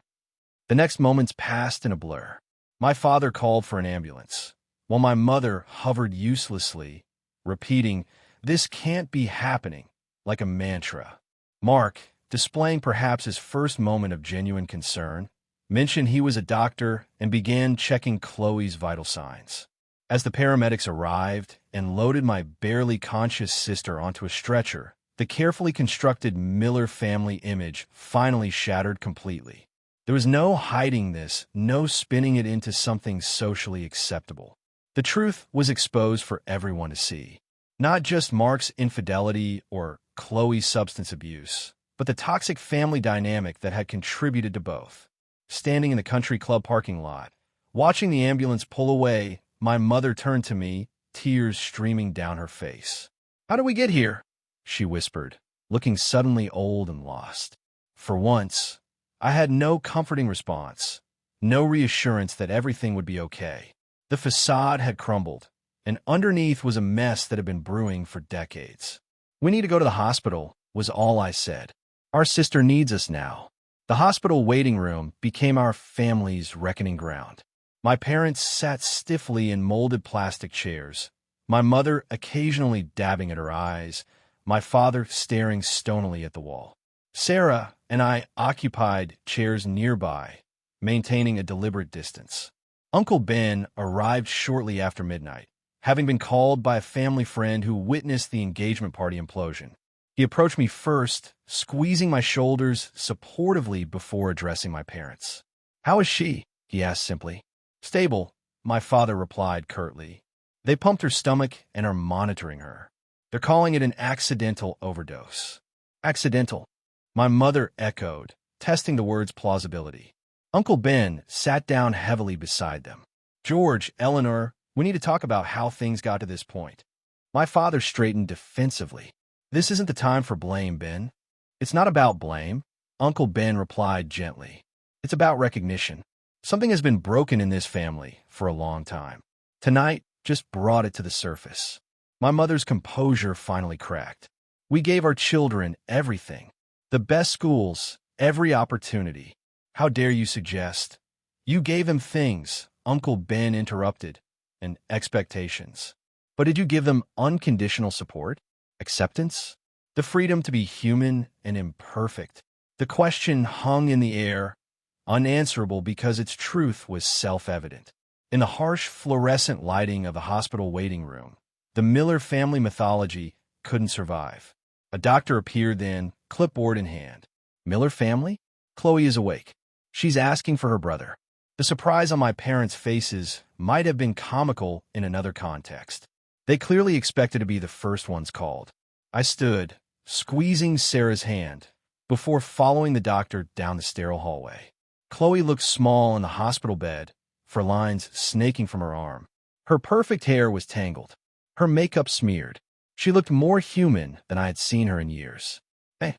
The next moments passed in a blur. My father called for an ambulance, while my mother hovered uselessly, repeating, "This can't be happening," like a mantra. Mark, displaying perhaps his first moment of genuine concern, mentioned he was a doctor and began checking Chloe's vital signs. As the paramedics arrived and loaded my barely conscious sister onto a stretcher, the carefully constructed Miller family image finally shattered completely. There was no hiding this, no spinning it into something socially acceptable. The truth was exposed for everyone to see. Not just Mark's infidelity or Chloe's substance abuse, but the toxic family dynamic that had contributed to both. Standing in the country club parking lot, watching the ambulance pull away, my mother turned to me, tears streaming down her face. "How did we get here?" she whispered, looking suddenly old and lost. For once, I had no comforting response, no reassurance that everything would be okay. The facade had crumbled, and underneath was a mess that had been brewing for decades. "We need to go to the hospital," was all I said. "Our sister needs us now." The hospital waiting room became our family's reckoning ground. My parents sat stiffly in molded plastic chairs, my mother occasionally dabbing at her eyes, my father staring stonily at the wall. Sarah and I occupied chairs nearby, maintaining a deliberate distance. Uncle Ben arrived shortly after midnight, having been called by a family friend who witnessed the engagement party implosion. He approached me first, squeezing my shoulders supportively before addressing my parents. "How is she?" he asked simply. "Stable," my father replied curtly. "They pumped her stomach and are monitoring her. They're calling it an accidental overdose." "Accidental," my mother echoed, testing the word's plausibility. Uncle Ben sat down heavily beside them. "George, Eleanor, we need to talk about how things got to this point." My father straightened defensively. "This isn't the time for blame, Ben." "It's not about blame," Uncle Ben replied gently. "It's about recognition. Something has been broken in this family for a long time. Tonight just brought it to the surface." My mother's composure finally cracked. "We gave our children everything. The best schools, every opportunity. How dare you suggest?" "You gave them things," Uncle Ben interrupted, "and expectations. But did you give them unconditional support? Acceptance? The freedom to be human and imperfect?" The question hung in the air, unanswerable because its truth was self-evident. In the harsh fluorescent lighting of the hospital waiting room, the Miller family mythology couldn't survive. A doctor appeared then, clipboard in hand. "Miller family? Chloe is awake. She's asking for her brother." The surprise on my parents' faces might have been comical in another context. They clearly expected to be the first ones called. I stood, squeezing Sarah's hand, before following the doctor down the sterile hallway. Chloe looked small in the hospital bed, for lines snaking from her arm. Her perfect hair was tangled, her makeup smeared. She looked more human than I had seen her in years. "Hey,"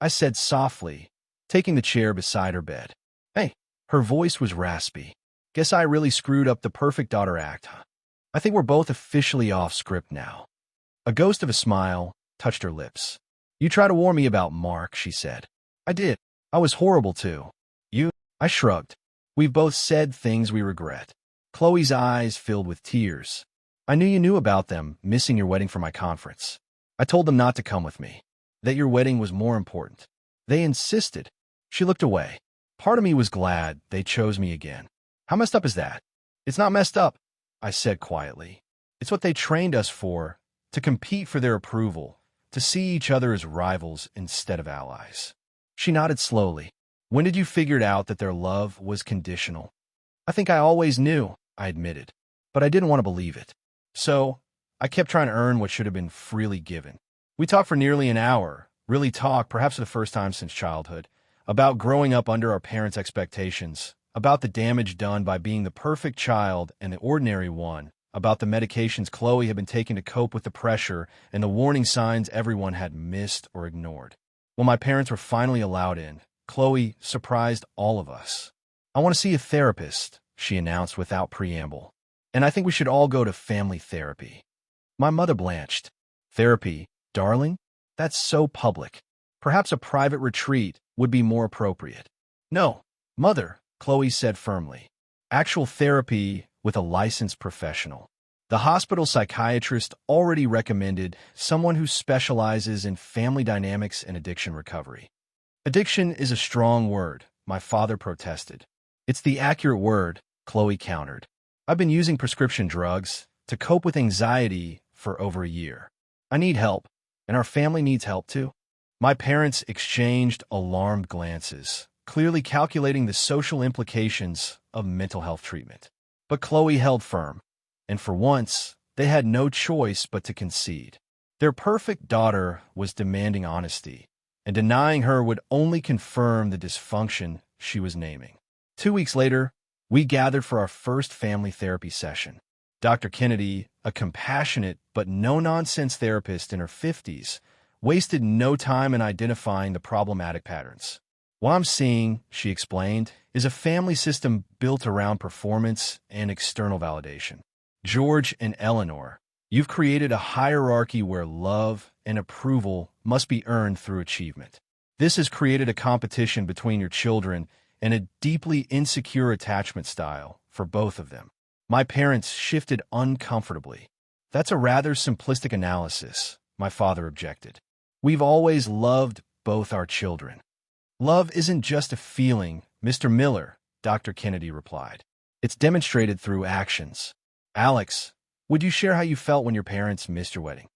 I said softly, taking the chair beside her bed. "Hey." Her voice was raspy. "Guess I really screwed up the perfect daughter act, huh? I think we're both officially off script now." A ghost of a smile touched her lips. "You tried to warn me about Mark," she said. "I did. I was horrible too." "You?" I shrugged. "We've both said things we regret." Chloe's eyes filled with tears. "I knew you knew about them missing your wedding for my conference. I told them not to come with me, that your wedding was more important. They insisted." She looked away. Part of me was glad they chose me again. "How messed up is that?" "It's not messed up," I said quietly. "It's what they trained us for, to compete for their approval, to see each other as rivals instead of allies." She nodded slowly. "When did you figure it out that their love was conditional?" "I think I always knew," I admitted, "but I didn't want to believe it. So I kept trying to earn what should have been freely given." We talked for nearly an hour, really talked, perhaps for the first time since childhood, about growing up under our parents' expectations, about the damage done by being the perfect child and the ordinary one, about the medications Chloe had been taking to cope with the pressure and the warning signs everyone had missed or ignored. When my parents were finally allowed in, Chloe surprised all of us. "I want to see a therapist," she announced without preamble. "And I think we should all go to family therapy." My mother blanched. "Therapy, darling? That's so public. Perhaps a private retreat would be more appropriate." "No, Mother," Chloe said firmly. "Actual therapy with a licensed professional. The hospital psychiatrist already recommended someone who specializes in family dynamics and addiction recovery." "Addiction is a strong word," my father protested. "It's the accurate word," Chloe countered. "I've been using prescription drugs to cope with anxiety for over a year. I need help, and our family needs help too." My parents exchanged alarmed glances, clearly calculating the social implications of mental health treatment. But Chloe held firm, and for once, they had no choice but to concede. Their perfect daughter was demanding honesty, and denying her would only confirm the dysfunction she was naming. 2 weeks later, we gathered for our first family therapy session. Dr. Kennedy, a compassionate but no-nonsense therapist in her 50s, wasted no time in identifying the problematic patterns. "What I'm seeing," she explained, "is a family system built around performance and external validation. George and Eleanor, you've created a hierarchy where love and approval must be earned through achievement. This has created a competition between your children and a deeply insecure attachment style for both of them." My parents shifted uncomfortably. "That's a rather simplistic analysis," my father objected. "We've always loved both our children." "Love isn't just a feeling, Mr. Miller," Dr. Kennedy replied. "It's demonstrated through actions. Alex, would you share how you felt when your parents missed your wedding?"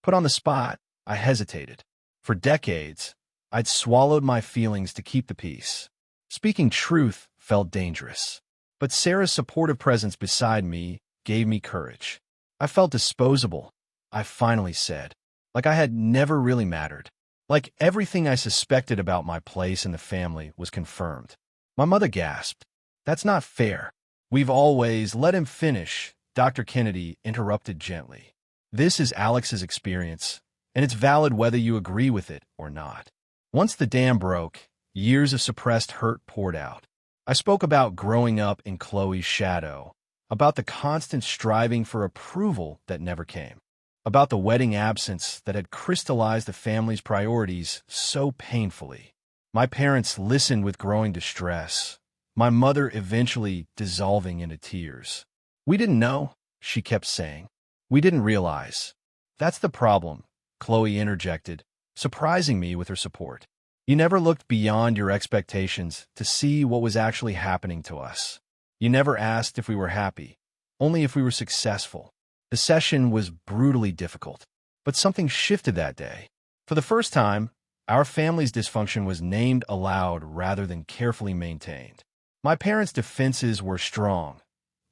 Put on the spot, I hesitated. For decades, I'd swallowed my feelings to keep the peace. Speaking truth felt dangerous. But Sarah's supportive presence beside me gave me courage. I felt disposable, I finally said, like I had never really mattered. Like everything I suspected about my place in the family was confirmed. My mother gasped. "That's not fair." "We've always—" "Let him finish," Dr. Kennedy interrupted gently. "This is Alex's experience, and it's valid whether you agree with it or not." Once the dam broke, years of suppressed hurt poured out. I spoke about growing up in Chloe's shadow, about the constant striving for approval that never came, about the wedding absence that had crystallized the family's priorities so painfully. My parents listened with growing distress, my mother eventually dissolving into tears. "We didn't know," she kept saying. "We didn't realize." "That's the problem," Chloe interjected, surprising me with her support. "You never looked beyond your expectations to see what was actually happening to us. You never asked if we were happy, only if we were successful." The session was brutally difficult, but something shifted that day. For the first time, our family's dysfunction was named aloud rather than carefully maintained. My parents' defenses were strong.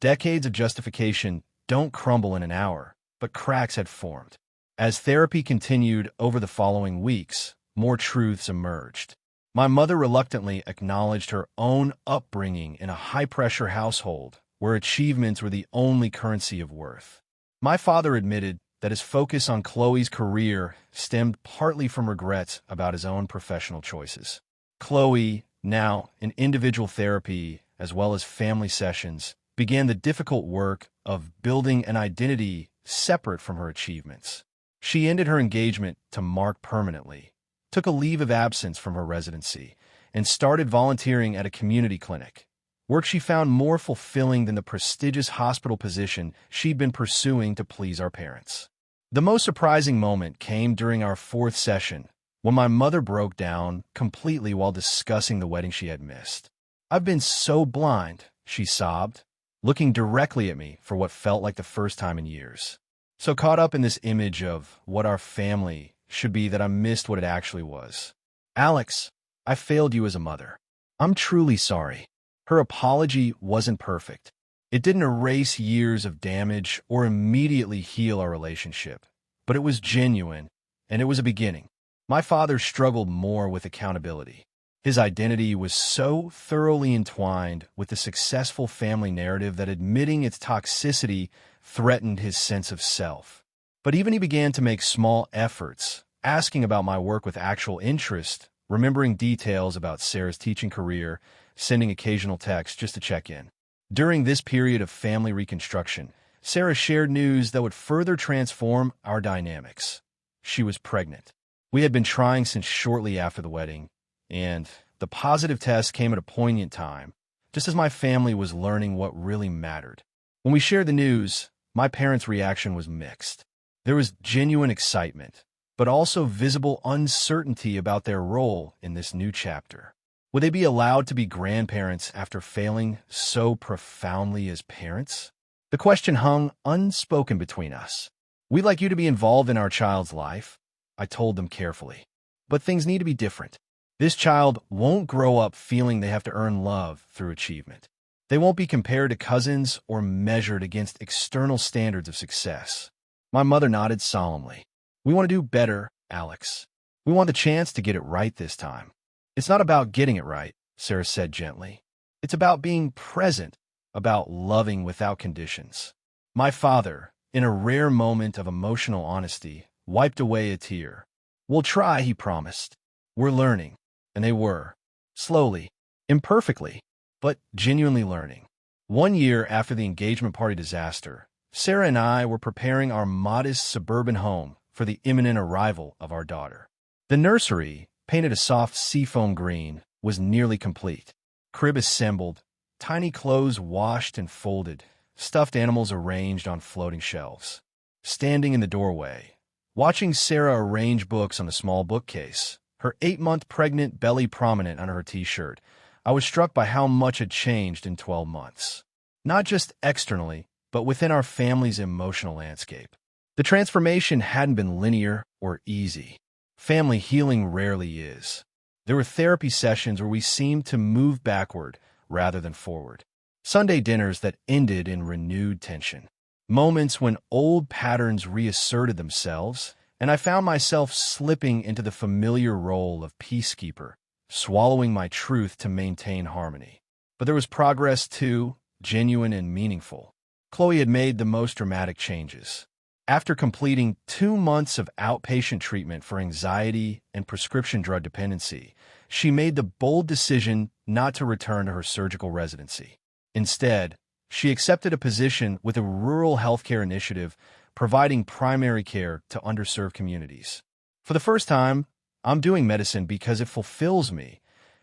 Decades of justification don't crumble in an hour, but cracks had formed. As therapy continued over the following weeks, more truths emerged. My mother reluctantly acknowledged her own upbringing in a high-pressure household where achievements were the only currency of worth. My father admitted that his focus on Chloe's career stemmed partly from regrets about his own professional choices. Chloe, now in individual therapy as well as family sessions, began the difficult work of building an identity separate from her achievements. She ended her engagement to Mark permanently, took a leave of absence from her residency, and started volunteering at a community clinic, work she found more fulfilling than the prestigious hospital position she'd been pursuing to please our parents. The most surprising moment came during our 4th session, when my mother broke down completely while discussing the wedding she had missed. "I've been so blind," she sobbed, looking directly at me for what felt like the first time in years. So caught up in this image of what our family should be that I missed what it actually was. "Alex, I failed you as a mother. I'm truly sorry." Her apology wasn't perfect. It didn't erase years of damage or immediately heal our relationship, but it was genuine, and it was a beginning. My father struggled more with accountability. His identity was so thoroughly entwined with the successful family narrative that admitting its toxicity threatened his sense of self. But even he began to make small efforts, asking about my work with actual interest, remembering details about Sarah's teaching career, sending occasional texts just to check in. During this period of family reconstruction, Sarah shared news that would further transform our dynamics. She was pregnant. We had been trying since shortly after the wedding, and the positive test came at a poignant time, just as my family was learning what really mattered. When we shared the news, my parents' reaction was mixed. There was genuine excitement, but also visible uncertainty about their role in this new chapter. Would they be allowed to be grandparents after failing so profoundly as parents? The question hung unspoken between us. We'd like you to be involved in our child's life, I told them carefully. But things need to be different. This child won't grow up feeling they have to earn love through achievement. They won't be compared to cousins or measured against external standards of success. My mother nodded solemnly. We want to do better, Alex. We want the chance to get it right this time. It's not about getting it right, Sarah said gently. It's about being present, about loving without conditions. My father, in a rare moment of emotional honesty, wiped away a tear. We'll try, he promised. We're learning. And they were. Slowly, imperfectly, but genuinely learning. 1 year after the engagement party disaster, Sarah and I were preparing our modest suburban home for the imminent arrival of our daughter. The nursery, painted a soft seafoam green, was nearly complete. Crib assembled, tiny clothes washed and folded, stuffed animals arranged on floating shelves. Standing in the doorway, watching Sarah arrange books on a small bookcase, her 8-month pregnant belly prominent under her t-shirt, I was struck by how much had changed in 12 months. Not just externally, but within our family's emotional landscape. The transformation hadn't been linear or easy. Family healing rarely is. There were therapy sessions where we seemed to move backward rather than forward. Sunday dinners that ended in renewed tension. Moments when old patterns reasserted themselves, and I found myself slipping into the familiar role of peacekeeper, swallowing my truth to maintain harmony. But there was progress too, genuine and meaningful. Chloe had made the most dramatic changes. After completing 2 months of outpatient treatment for anxiety and prescription drug dependency, she made the bold decision not to return to her surgical residency. Instead, she accepted a position with a rural healthcare initiative providing primary care to underserved communities. For the first time, I'm doing medicine because it fulfills me,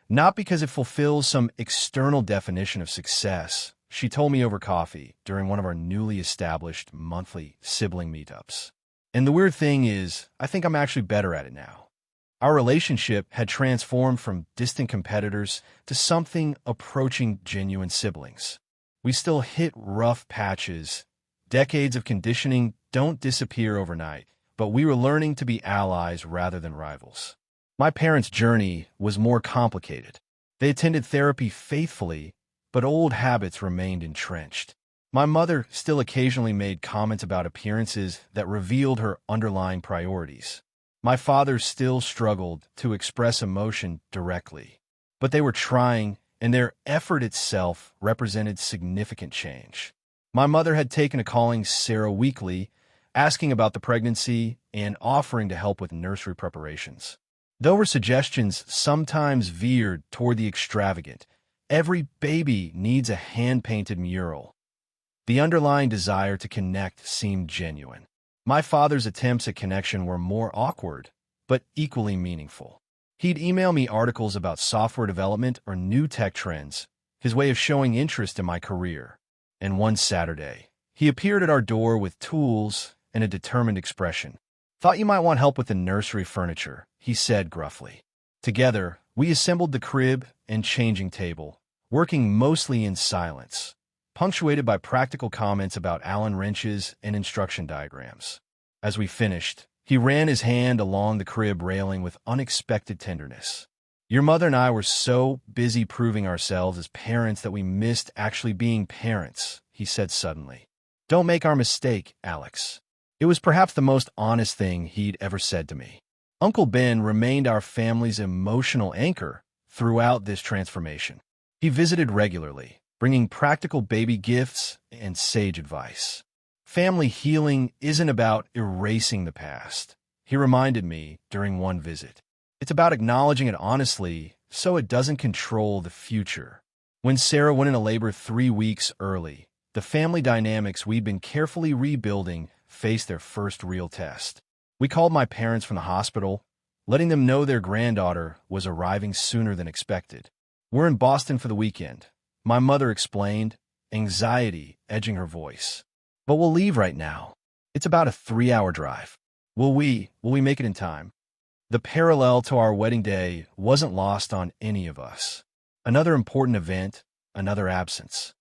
not because it fulfills some external definition of success, she told me over coffee during one of our newly established monthly sibling meetups. And the weird thing is, I think I'm actually better at it now. Our relationship had transformed from distant competitors to something approaching genuine siblings. We still hit rough patches. Decades of conditioning don't disappear overnight, but we were learning to be allies rather than rivals. My parents' journey was more complicated. They attended therapy faithfully, but old habits remained entrenched. My mother still occasionally made comments about appearances that revealed her underlying priorities. My father still struggled to express emotion directly, but they were trying, and their effort itself represented significant change. My mother had taken to calling Sarah weekly, asking about the pregnancy and offering to help with nursery preparations. Though her suggestions sometimes veered toward the extravagant, every baby needs a hand-painted mural. The underlying desire to connect seemed genuine. My father's attempts at connection were more awkward, but equally meaningful. He'd email me articles about software development or new tech trends, his way of showing interest in my career. And one Saturday, he appeared at our door with tools and a determined expression. "Thought you might want help with the nursery furniture," he said gruffly. Together, we assembled the crib and changing table, working mostly in silence, punctuated by practical comments about Allen wrenches and instruction diagrams. As we finished, he ran his hand along the crib railing with unexpected tenderness. "Your mother and I were so busy proving ourselves as parents that we missed actually being parents," he said suddenly. "Don't make our mistake, Alex." It was perhaps the most honest thing he'd ever said to me. Uncle Ben remained our family's emotional anchor throughout this transformation. He visited regularly, bringing practical baby gifts and sage advice. Family healing isn't about erasing the past, he reminded me during one visit. It's about acknowledging it honestly so it doesn't control the future. When Sarah went into labor 3 weeks early, the family dynamics we'd been carefully rebuilding faced their first real test. We called my parents from the hospital, letting them know their granddaughter was arriving sooner than expected. "We're in Boston for the weekend," my mother explained, anxiety edging her voice. "But we'll leave right now. It's about a 3-hour drive. Will we make it in time?" The parallel to our wedding day wasn't lost on any of us. Another important event, another absence.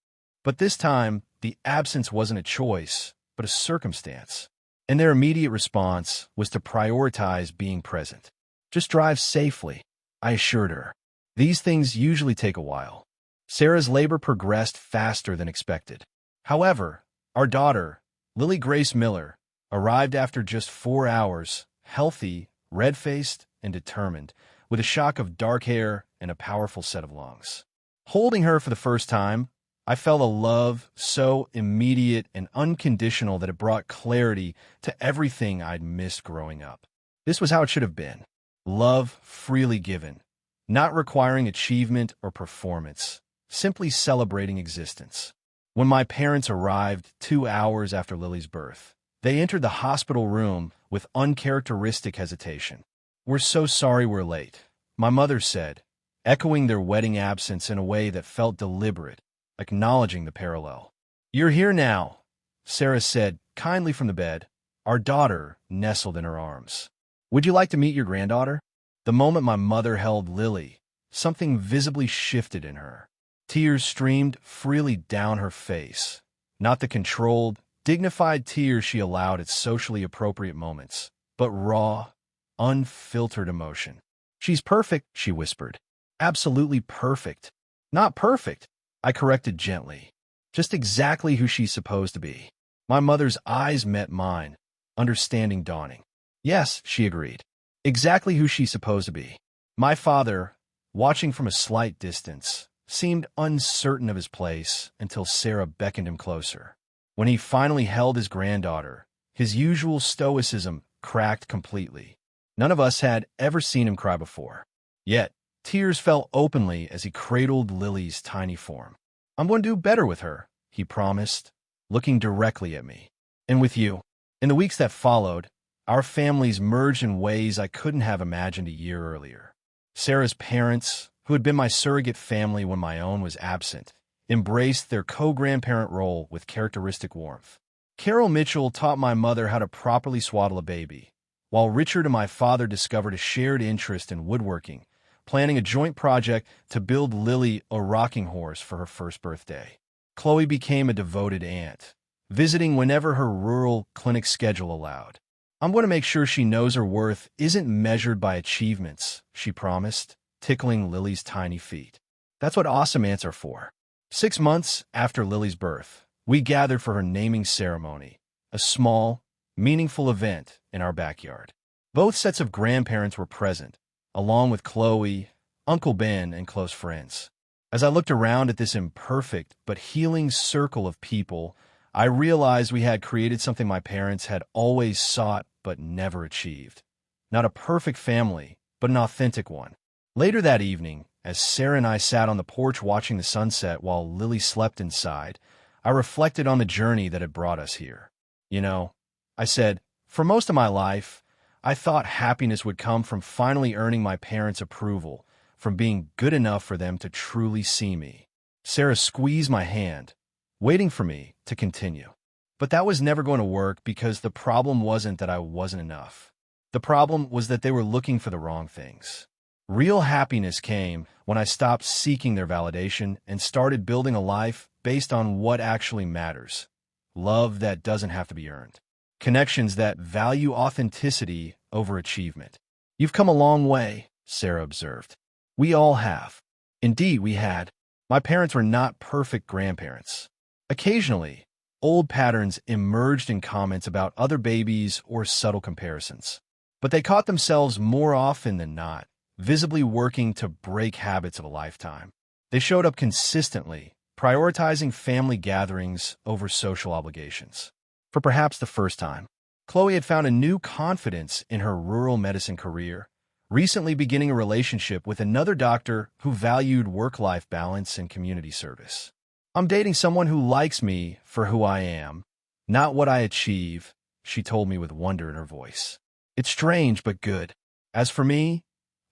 But this time, the absence wasn't a choice, but a circumstance. And their immediate response was to prioritize being present. "Just drive safely," I assured her. These things usually take a while. Sarah's labor progressed faster than expected. However, our daughter, Lily Grace Miller, arrived after just 4 hours, healthy, red-faced, and determined, with a shock of dark hair and a powerful set of lungs. Holding her for the first time, I felt a love so immediate and unconditional that it brought clarity to everything I'd missed growing up. This was how it should have been. Love freely given, not requiring achievement or performance, simply celebrating existence. When my parents arrived 2 hours after Lily's birth, they entered the hospital room with uncharacteristic hesitation. "We're so sorry we're late," my mother said, echoing their wedding absence in a way that felt deliberate, acknowledging the parallel. "You're here now," Sarah said kindly from the bed, our daughter nestled in her arms. "Would you like to meet your granddaughter?" The moment my mother held Lily, something visibly shifted in her. Tears streamed freely down her face, not the controlled, dignified tears she allowed at socially appropriate moments, but raw, unfiltered emotion. "She's perfect," she whispered. "Absolutely perfect." "Not perfect," I corrected gently. "Just exactly who she's supposed to be." My mother's eyes met mine, understanding dawning. "Yes," she agreed. "Exactly who she's supposed to be." My father, watching from a slight distance, seemed uncertain of his place until Sarah beckoned him closer. When he finally held his granddaughter, his usual stoicism cracked completely. None of us had ever seen him cry before. Yet, tears fell openly as he cradled Lily's tiny form. "I'm going to do better with her," he promised, looking directly at me. "And with you." In the weeks that followed, our families merged in ways I couldn't have imagined a year earlier. Sarah's parents, who had been my surrogate family when my own was absent, embraced their co-grandparent role with characteristic warmth. Carol Mitchell taught my mother how to properly swaddle a baby, while Richard and my father discovered a shared interest in woodworking, planning a joint project to build Lily a rocking horse for her first birthday. Chloe became a devoted aunt, visiting whenever her rural clinic schedule allowed. "I'm going to make sure she knows her worth isn't measured by achievements," she promised, tickling Lily's tiny feet. "That's what awesome aunts are for." 6 months after Lily's birth, we gathered for her naming ceremony, a small, meaningful event in our backyard. Both sets of grandparents were present, along with Chloe, Uncle Ben, and close friends. As I looked around at this imperfect but healing circle of people, I realized we had created something my parents had always sought but never achieved. Not a perfect family, but an authentic one. Later that evening, as Sarah and I sat on the porch watching the sunset while Lily slept inside, I reflected on the journey that had brought us here. "You know," I said, "for most of my life, I thought happiness would come from finally earning my parents' approval, from being good enough for them to truly see me." Sarah squeezed my hand, waiting for me to continue. But that was never going to work because the problem wasn't that I wasn't enough. The problem was that they were looking for the wrong things. Real happiness came when I stopped seeking their validation and started building a life based on what actually matters. Love that doesn't have to be earned. Connections that value authenticity over achievement. "You've come a long way," Sarah observed. "We all have." Indeed, we had. My parents were not perfect grandparents. Occasionally, old patterns emerged in comments about other babies or subtle comparisons. But they caught themselves more often than not, visibly working to break habits of a lifetime. They showed up consistently, prioritizing family gatherings over social obligations. For perhaps the first time, Chloe had found a new confidence in her rural medicine career, recently beginning a relationship with another doctor who valued work-life balance and community service. "I'm dating someone who likes me for who I am, not what I achieve," she told me with wonder in her voice. "It's strange, but good." As for me,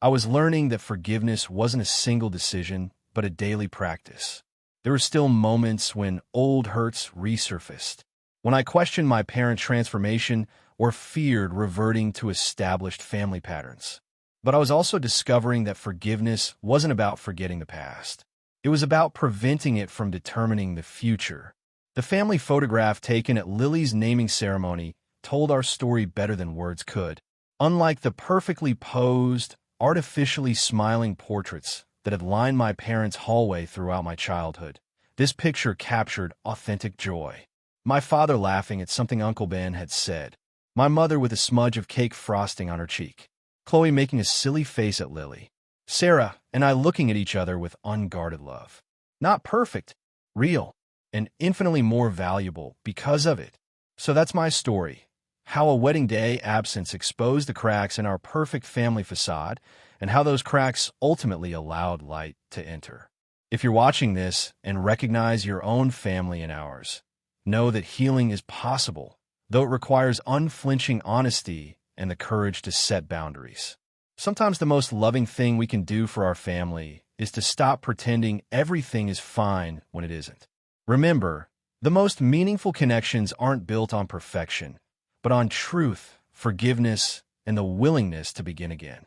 I was learning that forgiveness wasn't a single decision, but a daily practice. There were still moments when old hurts resurfaced, when I questioned my parents' transformation or feared reverting to established family patterns. But I was also discovering that forgiveness wasn't about forgetting the past. It was about preventing it from determining the future. The family photograph taken at Lily's naming ceremony told our story better than words could. Unlike the perfectly posed, artificially smiling portraits that had lined my parents' hallway throughout my childhood, this picture captured authentic joy. My father laughing at something Uncle Ben had said, my mother with a smudge of cake frosting on her cheek, Chloe making a silly face at Lily, Sarah and I looking at each other with unguarded love. Not perfect, real, and infinitely more valuable because of it. So that's my story. How a wedding day absence exposed the cracks in our perfect family facade, and how those cracks ultimately allowed light to enter. If you're watching this and recognize your own family and ours, know that healing is possible, though it requires unflinching honesty and the courage to set boundaries. Sometimes the most loving thing we can do for our family is to stop pretending everything is fine when it isn't. Remember, the most meaningful connections aren't built on perfection, but on truth, forgiveness, and the willingness to begin again.